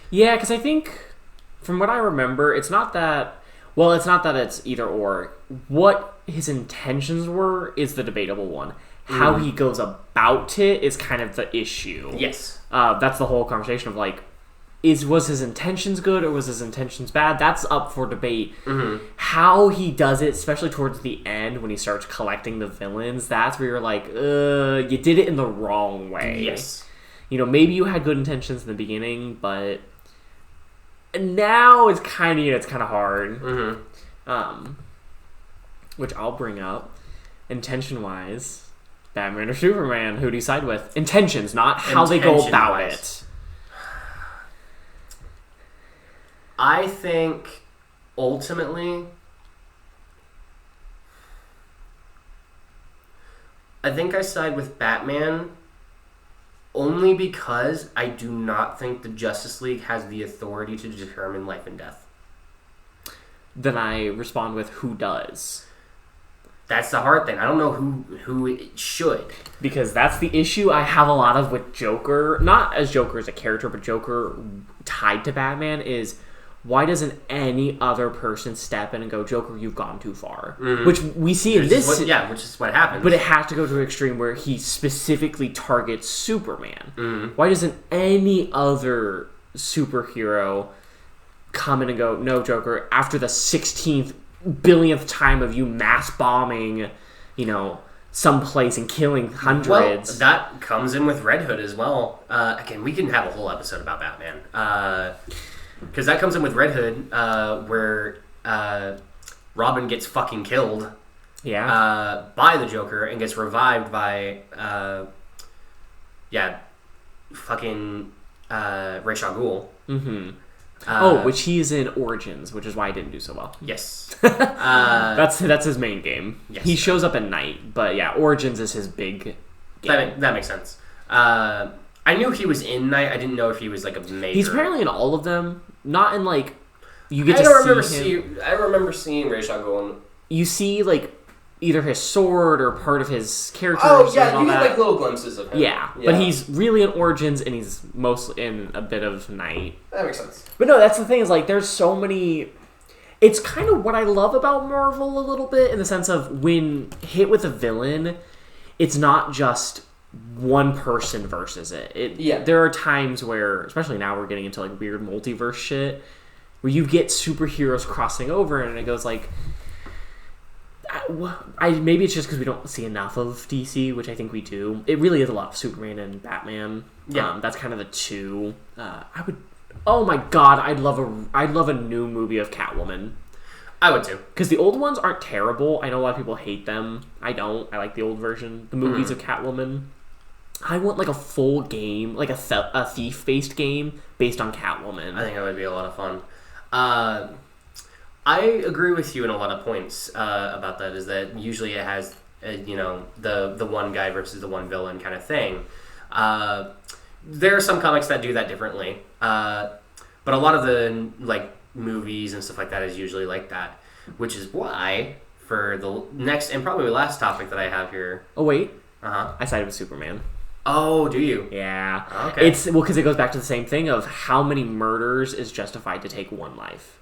Yeah, because I think, from what I remember, it's not that it's either or. What his intentions were is the debatable one. How he goes about it is kind of the issue. Yes. That's the whole conversation of, like, was his intentions good or was his intentions bad? That's up for debate. Mm-hmm. How he does it, especially towards the end when he starts collecting the villains, that's where you're like, you did it in the wrong way. Yes. Maybe you had good intentions in the beginning, but now it's kind of hard. Mm-hmm. Which I'll bring up. Intention-wise, Batman or Superman, who do you side with? Intentions, not how they go about it. I think, ultimately, I side with Batman only because I do not think the Justice League has the authority to determine life and death. Then I respond with who does. That's the hard thing. I don't know who it should. Because that's the issue I have a lot of with Joker. Not as Joker as a character, but Joker tied to Batman is... Why doesn't any other person step in and go, Joker, you've gone too far? Mm-hmm. Which we see in this... which is what happens. But it has to go to an extreme where he specifically targets Superman. Mm-hmm. Why doesn't any other superhero come in and go, no, Joker, after the 16th billionth time of you mass bombing, someplace and killing hundreds? Well, that comes in with Red Hood as well. Again, we can have a whole episode about Batman. Because that comes in with Red Hood, where Robin gets fucking killed by the Joker and gets revived by, fucking Ra's al Ghul. Mm-hmm. Which he is in Origins, which is why I didn't do so well. Yes. That's his main game. Yes. He shows up at night, but yeah, Origins is his big game. That makes sense. I knew he was in Night. I didn't know if he was like a major. He's apparently in all of them. Not in like you get I to see him. I remember seeing Ra's al Ghul. You see like either his sword or part of his character. Oh yeah, you get like little glimpses of him. Yeah, but he's really in Origins and he's mostly in a bit of Night. That makes sense. But no, that's the thing is like there's so many. It's kind of what I love about Marvel a little bit in the sense of when hit with a villain, it's not just one person versus it. There are times where, especially now we're getting into like weird multiverse shit, where you get superheroes crossing over and it goes like, maybe it's just because we don't see enough of DC, which I think we do. It really is a lot of Superman and Batman. Yeah, that's kind of the two. Oh my god, I'd love a new movie of Catwoman. I would too. Because the old ones aren't terrible. I know a lot of people hate them. I don't. I like the old version, the movies of Catwoman. I want like a full game, like a thief-based game based on Catwoman. I think that would be a lot of fun. I agree with you in a lot of points about that. Is that usually it has the one guy versus the one villain kind of thing. There are some comics that do that differently, but a lot of the like movies and stuff like that is usually like that, which is why for the next and probably last topic that I have here. Oh wait, I sided with Superman. Oh, do you? Yeah. Okay. It's because it goes back to the same thing of how many murders is justified to take one life.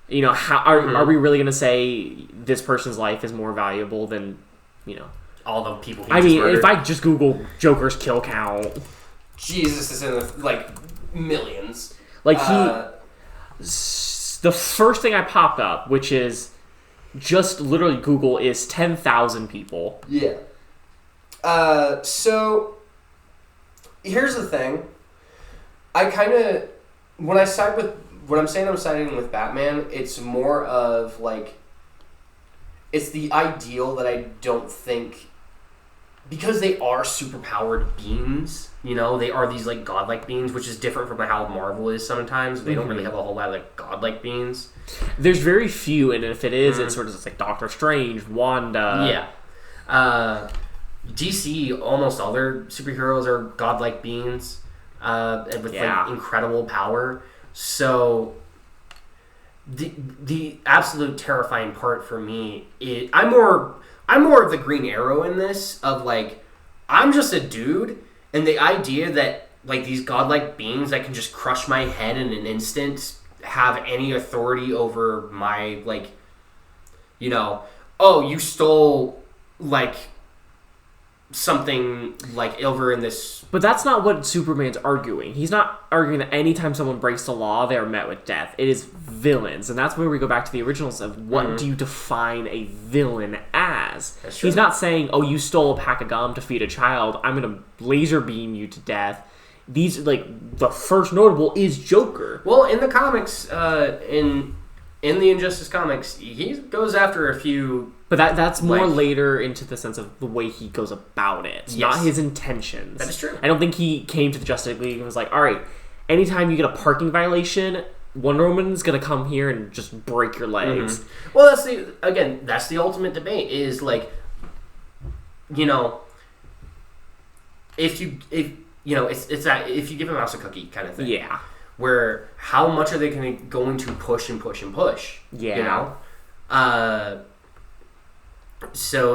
How are we really going to say this person's life is more valuable than all the people? If I just Google Joker's kill count, Jesus is in the millions. Like the first thing I popped up, which is just literally Google, is 10,000 people. Yeah. So here's the thing. When I'm saying I'm siding with Batman, it's more of like, it's the ideal that I don't think, because they are superpowered beings, they are these like godlike beings, which is different from how Marvel is sometimes. They don't really have a whole lot of like godlike beings. There's very few, and if it is, it's sort of just like Doctor Strange, Wanda. Yeah. DC, almost all their superheroes are godlike beings with like incredible power. So the absolute terrifying part for me is I'm more of the Green Arrow in this, of like, I'm just a dude, and the idea that like these godlike beings that can just crush my head in an instant have any authority over my you stole like something like over in this. But that's not what Superman's arguing. He's not arguing that anytime someone breaks the law, they are met with death. It is villains, and that's where we go back to the originals of what do you define a villain as? That's true. He's not saying, "Oh, you stole a pack of gum to feed a child. I'm going to laser beam you to death." These like the first notable is Joker. Well, in the comics, in the Injustice comics, he goes after a few. But that's more later into the sense of the way he goes about it, not his intentions. That is true. I don't think he came to the Justice League and was like, all right, anytime you get a parking violation, Wonder Woman's going to come here and just break your legs. Mm-hmm. Well, that's the ultimate debate is like, you know, if you give a mouse a cookie kind of thing. Yeah. Where how much are they going to push and push and push? Yeah. You know? So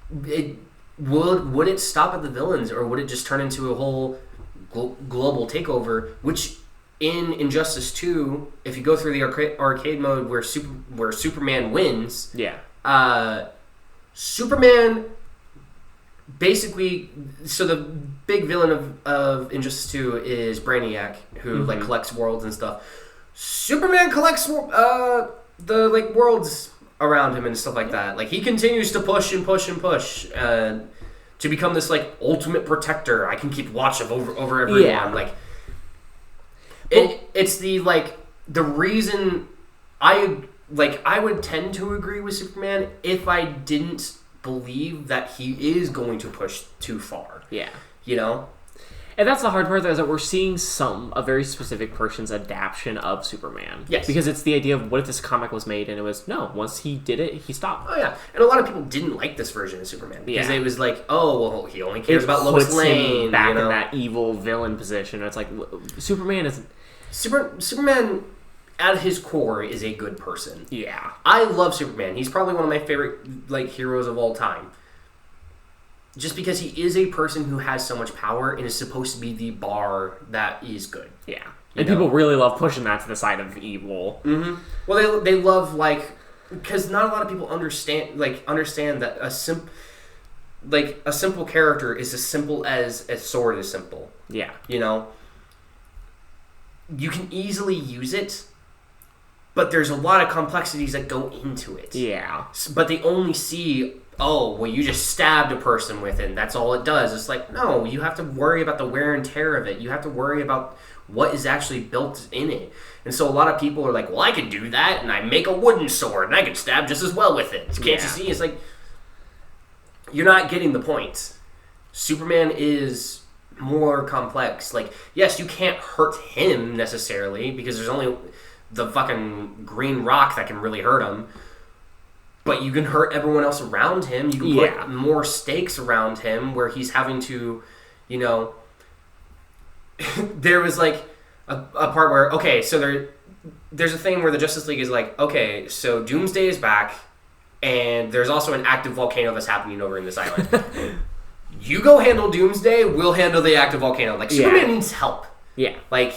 would it stop at the villains, or would it just turn into a whole global takeover? Which in Injustice 2, if you go through the arcade mode where Superman wins, Superman basically, so the big villain of Injustice 2 is Brainiac, who like collects worlds and stuff. Superman collects the like worlds around him and stuff like that. Like he continues to push and push and push to become this like ultimate protector. I can keep watch over everyone. Yeah. Like it's the like the reason I would tend to agree with Superman if I didn't believe that he is going to push too far. Yeah. You know? And that's the hard part, though, is that we're seeing a very specific person's adaptation of Superman. Yes. Because it's the idea of what if this comic was made and it was, no, once he did it, he stopped. Oh, yeah. And a lot of people didn't like this version of Superman. Because it was like, oh, well, he only cares about Lois Lane. Him back in that evil villain position. It's like, Superman is... Superman, at his core, is a good person. Yeah. I love Superman. He's probably one of my favorite like heroes of all time. Just because he is a person who has so much power and is supposed to be the bar that is good. Yeah. And people really love pushing that to the side of evil. Mm-hmm. Well, they love, like... Because not a lot of people understand that a simple character is as simple as a sword is simple. Yeah. You know? You can easily use it, but there's a lot of complexities that go into it. Yeah. But they only see... oh, well, you just stabbed a person with it, and that's all it does. It's like, no, you have to worry about the wear and tear of it. You have to worry about what is actually built in it. And so a lot of people are like, well, I could do that, and I make a wooden sword, and I could stab just as well with it. Can't you see? It's like, you're not getting the point. Superman is more complex. Like, yes, you can't hurt him necessarily, because there's only the fucking green rock that can really hurt him. But you can hurt everyone else around him. You can put more stakes around him where he's having to, you know... there was, like, a part where, okay, so there's a thing where the Justice League is like, okay, so Doomsday is back, and there's also an active volcano that's happening over in this island. You go handle Doomsday, we'll handle the active volcano. Like, Superman needs help. Yeah. Like,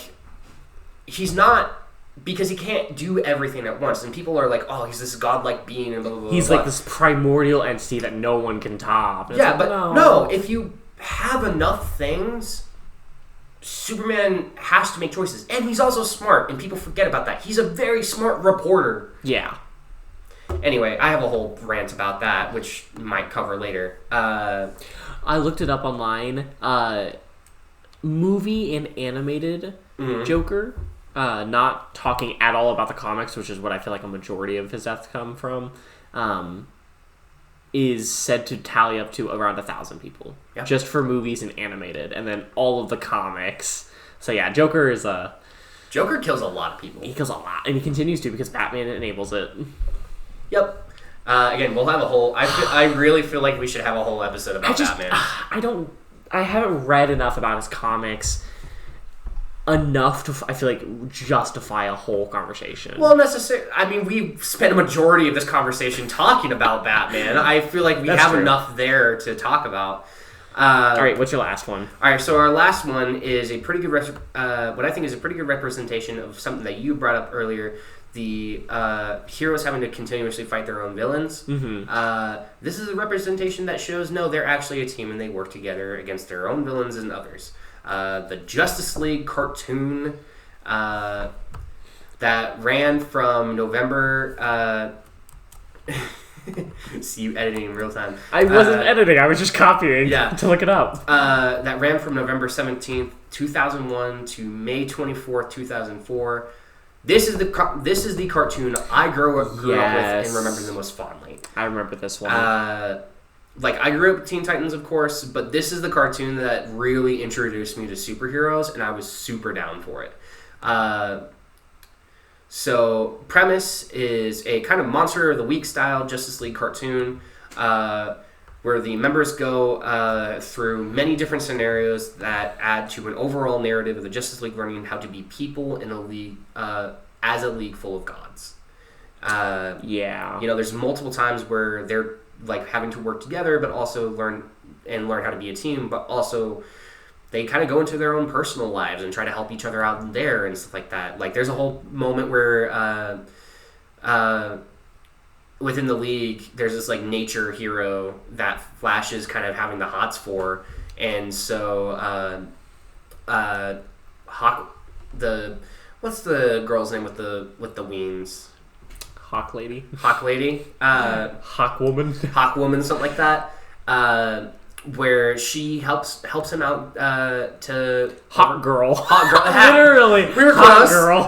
he's not... because he can't do everything at once. And people are like, oh, he's this godlike being and blah, blah, blah. He's like this primordial entity that no one can top. And yeah, but no, if you have enough things, Superman has to make choices. And he's also smart, and people forget about that. He's a very smart reporter. Yeah. Anyway, I have a whole rant about that, which might cover later. I looked it up online. Movie and animated Joker... not talking at all about the comics, which is what I feel like a majority of his deaths come from, is said to tally up to around 1,000 people. Yep. Just for movies and animated, and then all of the comics. So yeah, Joker is a... Joker kills a lot of people. He kills a lot, and he continues to because Batman enables it. Yep. Again, we'll have a whole... I really feel like we should have a whole episode about Batman. I haven't read enough about his comics enough to, I feel like, justify a whole conversation. Well, necessarily. I mean, we spent a majority of this conversation talking about Batman. I feel like we have enough there to talk about. All right, what's your last one? All right, so our last one is a pretty good, what I think is a pretty good representation of something that you brought up earlier, the heroes having to continuously fight their own villains. This is a representation that shows no, they're actually a team and they work together against their own villains and others. The Justice League cartoon that ran from November. See you editing in real time. I wasn't editing. I was just copying to look it up. That ran from November 17th, 2001 to May 24th, 2004. This is the cartoon I grew up with and remember the most fondly. I remember this one. I grew up with Teen Titans, of course, but this is the cartoon that really introduced me to superheroes, and I was super down for it. So, premise is a kind of Monster of the Week style Justice League cartoon where the members go through many different scenarios that add to an overall narrative of the Justice League learning how to be people in a league as a league full of gods. There's multiple times where they're like having to work together, but also learn how to be a team, but also they kind of go into their own personal lives and try to help each other out there and stuff like that. Like, there's a whole moment where within the league, there's this like nature hero that Flash is kind of having the hots for, and so what's the girl's name with the wings? Hawk Lady. Hawk Lady. Hawk Woman. Hawk Woman, something like that. Where she helps him out to Hawk Girl. Literally, we were close. Hawk Girl.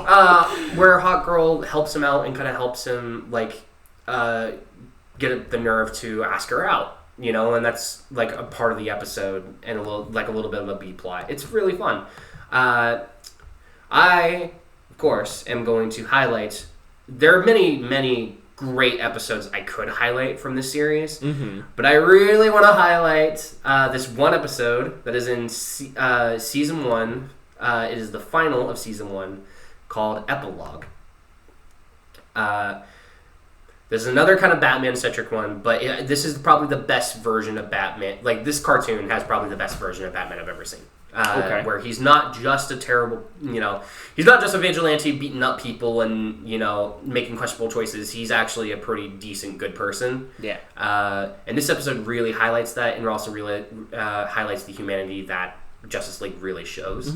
Where Hawk Girl helps him out and kind of helps him like get the nerve to ask her out, and that's like a part of the episode and a little bit of a B plot. It's really fun. I, of course, am going to highlight. There are many great episodes I could highlight from this series, but I really want to highlight this one episode that is in season 1. It is the final of season 1, called Epilogue. There's another kind of Batman-centric one, but this is probably the best version of Batman. Like, this cartoon has probably the best version of Batman I've ever seen. Where he's not just a terrible, he's not just a vigilante beating up people and, making questionable choices. He's actually a pretty decent, good person. Yeah. And this episode really highlights that, and also really highlights the humanity that Justice League really shows.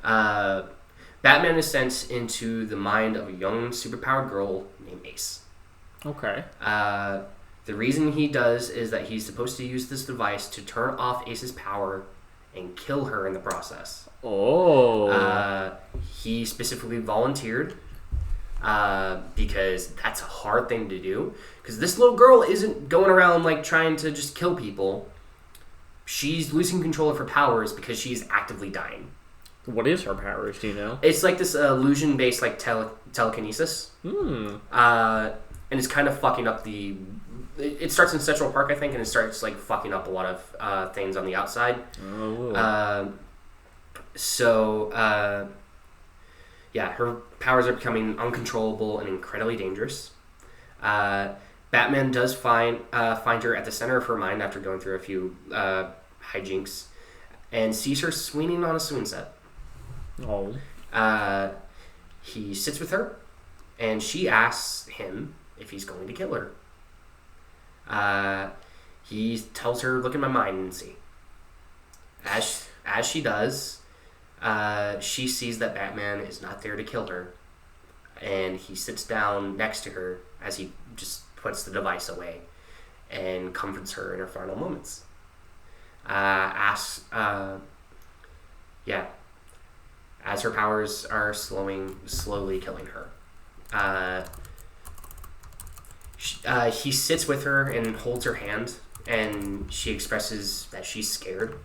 Batman is sent into the mind of a young, superpowered girl named Ace. Okay. The reason he does is that he's supposed to use this device to turn off Ace's power and kill her in the process. He specifically volunteered because that's a hard thing to do. Because this little girl isn't going around like trying to just kill people. She's losing control of her powers because she's actively dying. What is her powers? Do you know? It's like this illusion-based like telekinesis. And it's kind of fucking up the. It starts in Central Park, I think, and it starts like fucking up a lot of things on the outside. Her powers are becoming uncontrollable and incredibly dangerous. Batman does find her at the center of her mind after going through a few hijinks, and sees her swinging on a swing set. He sits with her, and she asks him if he's going to kill her. He tells her, "Look in my mind and see." As she does, she sees that Batman is not there to kill her, and he sits down next to her as he just puts the device away and comforts her in her final moments. As her powers are slowly killing her. He sits with her and holds her hand, and she expresses that she's scared,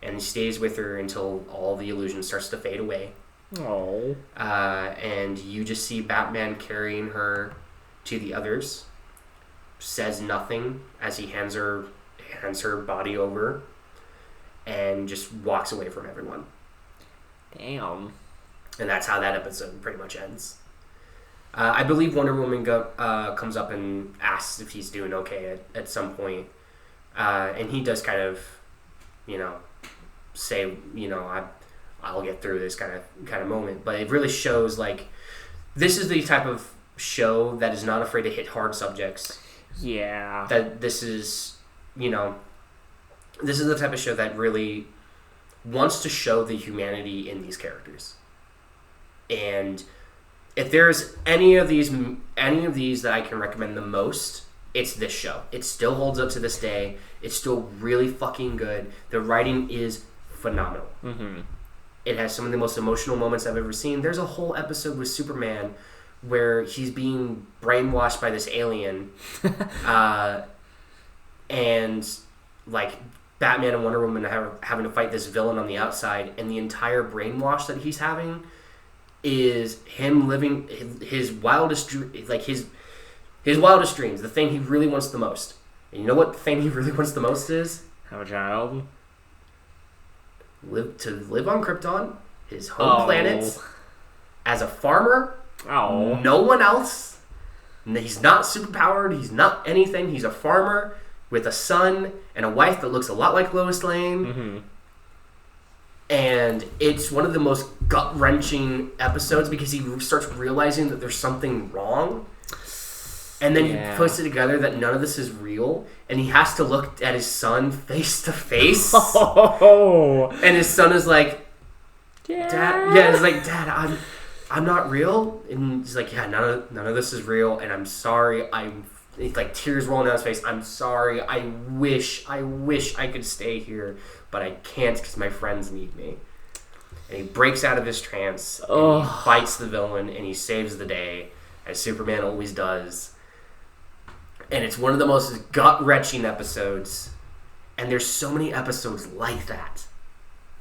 and he stays with her until all the illusion starts to fade away. And you just see Batman carrying her to the others, says nothing as he hands her body over, and just walks away from everyone. Damn. And that's how that episode pretty much ends. I believe Wonder Woman comes up and asks if he's doing okay at some point. And he does kind of, say, I'll get through this kind of moment. But it really shows, like, this is the type of show that is not afraid to hit hard subjects. Yeah. That this is, this is the type of show that really wants to show the humanity in these characters. And if there's any of these that I can recommend the most, it's this show. It still holds up to this day. It's still really fucking good. The writing is phenomenal. Mm-hmm. It has some of the most emotional moments I've ever seen. There's a whole episode with Superman where he's being brainwashed by this alien, and like Batman and Wonder Woman are having to fight this villain on the outside, and the entire brainwash that he's having is him living his wildest his wildest dreams, the thing he really wants the most. And you know what the thing he really wants the most is? Have a child. Live on Krypton, his home planet, as a farmer. Oh. No one else. He's not superpowered. He's not anything. He's a farmer with a son and a wife that looks a lot like Lois Lane. Mm-hmm. And it's one of the most gut-wrenching episodes because he starts realizing that there's something wrong. And then he puts it together that none of this is real. And he has to look at his son face to face. Oh. And his son is like, Dad. Yeah, he's like, Dad, I'm not real. And he's like, yeah, none of this is real. And I'm sorry. It's like tears rolling down his face. I'm sorry. I wish I could stay here, but I can't because my friends need me. And he breaks out of his trance. And he fights the villain and he saves the day, as Superman always does. And it's one of the most gut-wrenching episodes. And there's so many episodes like that.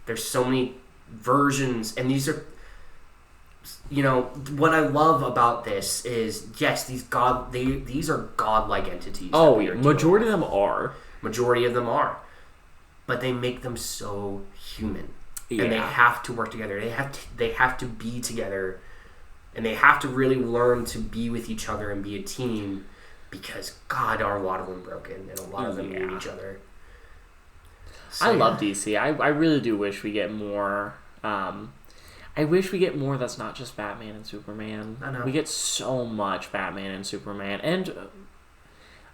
There's so many versions, and these are, what I love about this is, yes, these are godlike entities. Oh, yeah, majority of them are. Majority of them are. But they make them so human. Yeah. And they have to work together. They have to be together. And they have to really learn to be with each other and be a team, because, God, are a lot of them broken, and a lot of them need each other. So, I love DC. I really do wish we get more. I wish we get more that's not just Batman and Superman. I know. We get so much Batman and Superman. And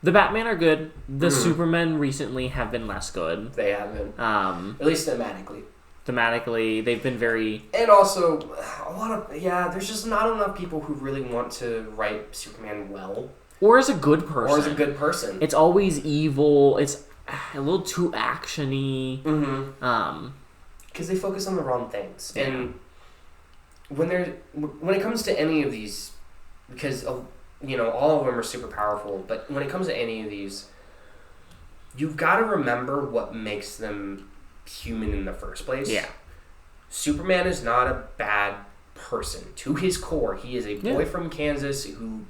the Batman are good. The Supermen recently have been less good. They have been. At least thematically. Thematically, they've been very... And also, a lot of... Yeah, there's just not enough people who really want to write Superman well. Or as a good person. It's always evil. It's a little too action-y. Mm-hmm. Because they focus on the wrong things. Yeah. And when it comes to any of these, because all of them are super powerful, but when it comes to any of these, you've got to remember what makes them human in the first place. Yeah. Superman is not a bad person. To his core, he is a boy from Kansas who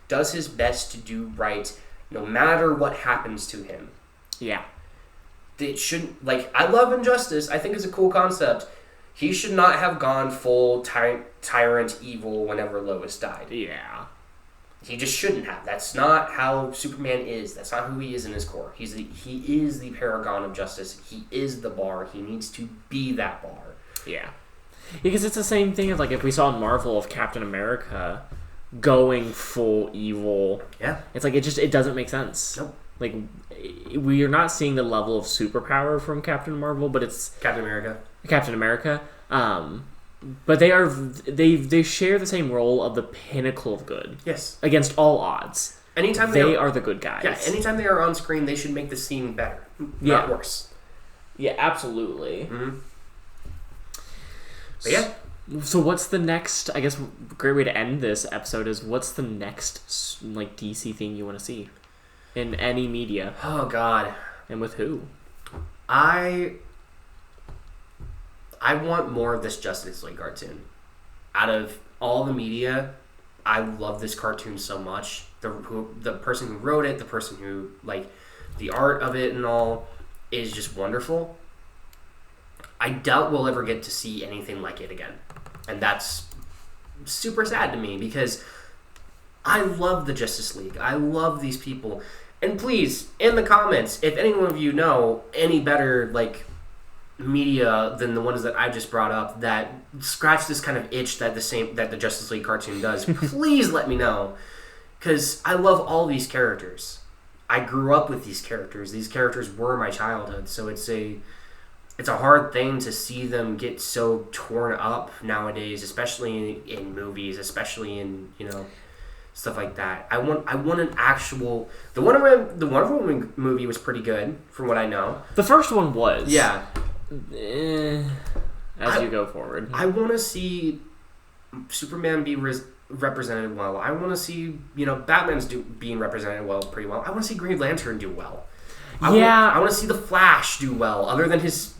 does his best to do right no matter what happens to him. Yeah. It shouldn't, I love Injustice. I think it's a cool concept. He should not have gone full tyrant evil whenever Lois died. Yeah. He just shouldn't have. That's not how Superman is. That's not who he is in his core. He is the paragon of justice. He is the bar. He needs to be that bar. Yeah. Because it's the same thing as, if we saw in Marvel of Captain America going full evil. Yeah. It's it doesn't make sense. Nope. We are not seeing the level of superpower from Captain Marvel, but it's Captain America. But they share the same role of the pinnacle of good. Yes. Against all odds. Anytime they are the good guys. Yeah, anytime they are on screen, they should make the scene better, not worse. Yeah, absolutely. Mm-hmm. But yeah. So what's the next, I guess, great way to end this episode is, what's the next, DC thing you want to see? In any media. Oh, God. And with who? I want more of this Justice League cartoon. Out of all the media, I love this cartoon so much. The person who wrote it, the person who, the art of it and all is just wonderful. I doubt we'll ever get to see anything like it again. And that's super sad to me, because I love the Justice League. I love these people. And please, in the comments, if any one of you know any better, media than the ones that I just brought up that scratch this kind of itch that the Justice League cartoon does, please let me know. Because I love all these characters. I grew up with these characters. These characters were my childhood. So it's a hard thing to see them get so torn up nowadays, especially in movies, especially in, stuff like that. I want an actual... The Wonder Woman movie was pretty good, from what I know. The first one was. Yeah. As you go forward. I want to see Superman be represented well. I want to see, Batman's being represented well, pretty well. I want to see Green Lantern do well. I want to see the Flash do well, other than his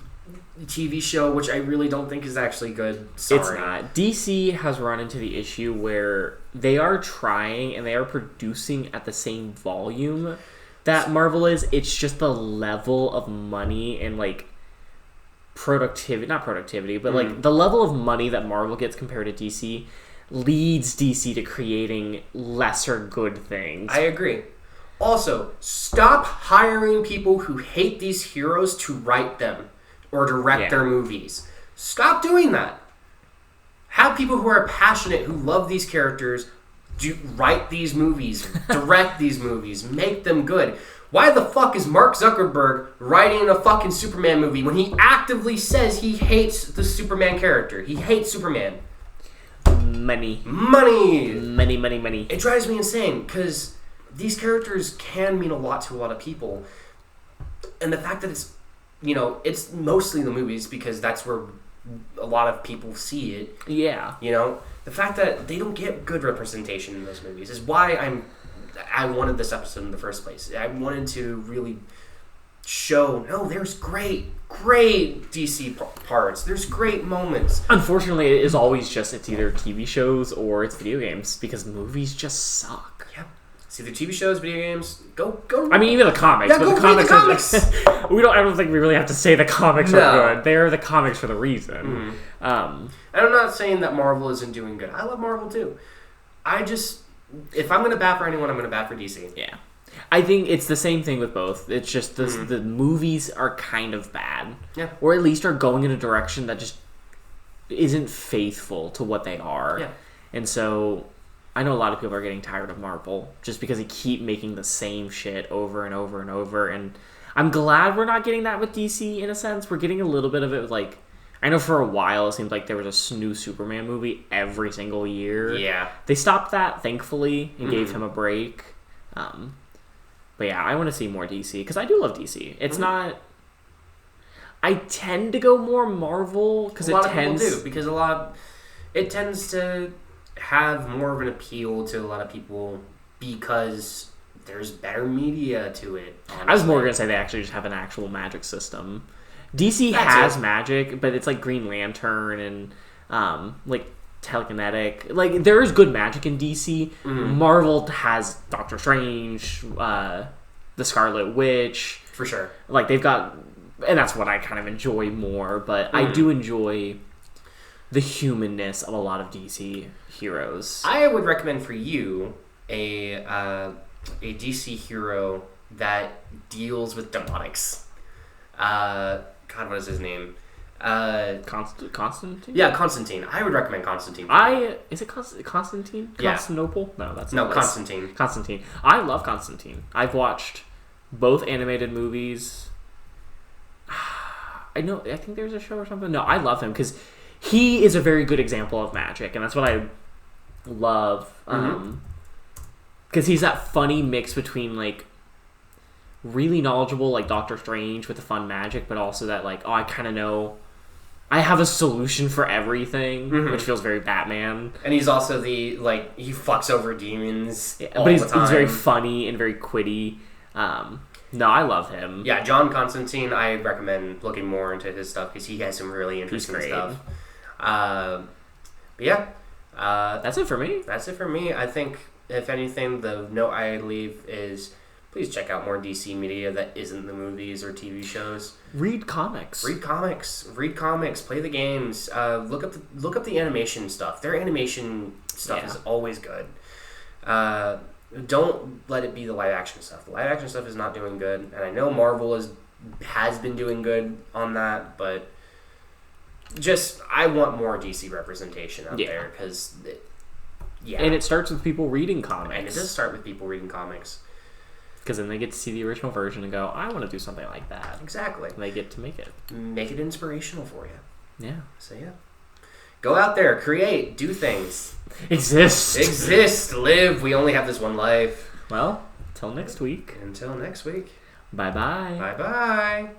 TV show, which I really don't think is actually good. Sorry. It's not. DC has run into the issue where they are trying and they are producing at the same volume that Marvel is. It's just the level of money and productivity, not productivity, but the level of money that Marvel gets compared to DC leads DC to creating lesser good things. I agree. Also, stop hiring people who hate these heroes to write them or direct their movies. Stop doing that. Have people who are passionate, who love these characters, write these movies, direct these movies, make them good. Why the fuck is Mark Zuckerberg writing a fucking Superman movie when he actively says he hates the Superman character? He hates Superman. Money. It drives me insane because these characters can mean a lot to a lot of people. And the fact that it's mostly the movies because that's where a lot of people see it. Yeah. The fact that they don't get good representation in those movies is why I wanted this episode in the first place. I wanted to really show, no, there's great DC parts. There's great moments. Unfortunately, it is always just, it's either TV shows or it's video games because movies just suck. Yeah. It's either TV shows, video games, go. I mean, even the comics. Yeah, but go read the comics. I don't think we really have to say the comics are good. They're the comics for the reason. And I'm not saying that Marvel isn't doing good. I love Marvel too. If I'm going to bat for anyone, I'm going to bat for DC. Yeah. I think it's the same thing with both. It's just the movies are kind of bad. Yeah. Or at least are going in a direction that just isn't faithful to what they are. Yeah. And so I know a lot of people are getting tired of Marvel just because they keep making the same shit over and over and over. And I'm glad we're not getting that with DC in a sense. We're getting a little bit of it with I know for a while it seemed like there was a new Superman movie every single year. Yeah. They stopped that, thankfully, and gave him a break. But yeah, I want to see more DC because I do love DC. It's not. I tend to go more Marvel because it tends. People do because it tends to have more of an appeal to a lot of people because there's better media to it. Honestly. I was more gonna say they actually just have an actual magic system. DC has magic, but it's like Green Lantern and telekinetic. There is good magic in DC. Marvel has Doctor Strange, the Scarlet Witch. For sure. They've got... And that's what I kind of enjoy more, but I do enjoy the humanness of a lot of DC heroes. I would recommend for you a DC hero that deals with demonics. God, what is his name? Constantine? Yeah, Constantine. I would recommend Constantine. Is it Constantine? Yeah. Constantinople? No, that's no not Constantine. Constantine. I love Constantine. I've watched both animated movies. I think there's a show or something. No, I love him because he is a very good example of magic, and that's what I love. Because he's that funny mix between really knowledgeable like Doctor Strange with the fun magic, but also that I kind of know I have a solution for everything, which feels very Batman. And he's also he fucks over demons but he's very funny and very quitty. No, I love him. Yeah, John Constantine, I recommend looking more into his stuff because he has some really interesting stuff. But yeah. That's it for me. That's it for me. I think, if anything, the note I leave is please check out more DC media that isn't the movies or TV shows. Read comics. Play the games. Look up the animation stuff. Their animation stuff is always good. Don't let it be the live action stuff. The live action stuff is not doing good, and I know Marvel is has been doing good on that, but just I want more DC representation out there because, and it starts with people reading comics, and it does start with people reading comics because then they get to see the original version and go, I want to do something like that. Exactly, and they get to make it inspirational for you. Yeah. So yeah, go out there, create, do things, exist, live. We only have this one life. Well, until next week. Until next week. Bye bye. Bye bye.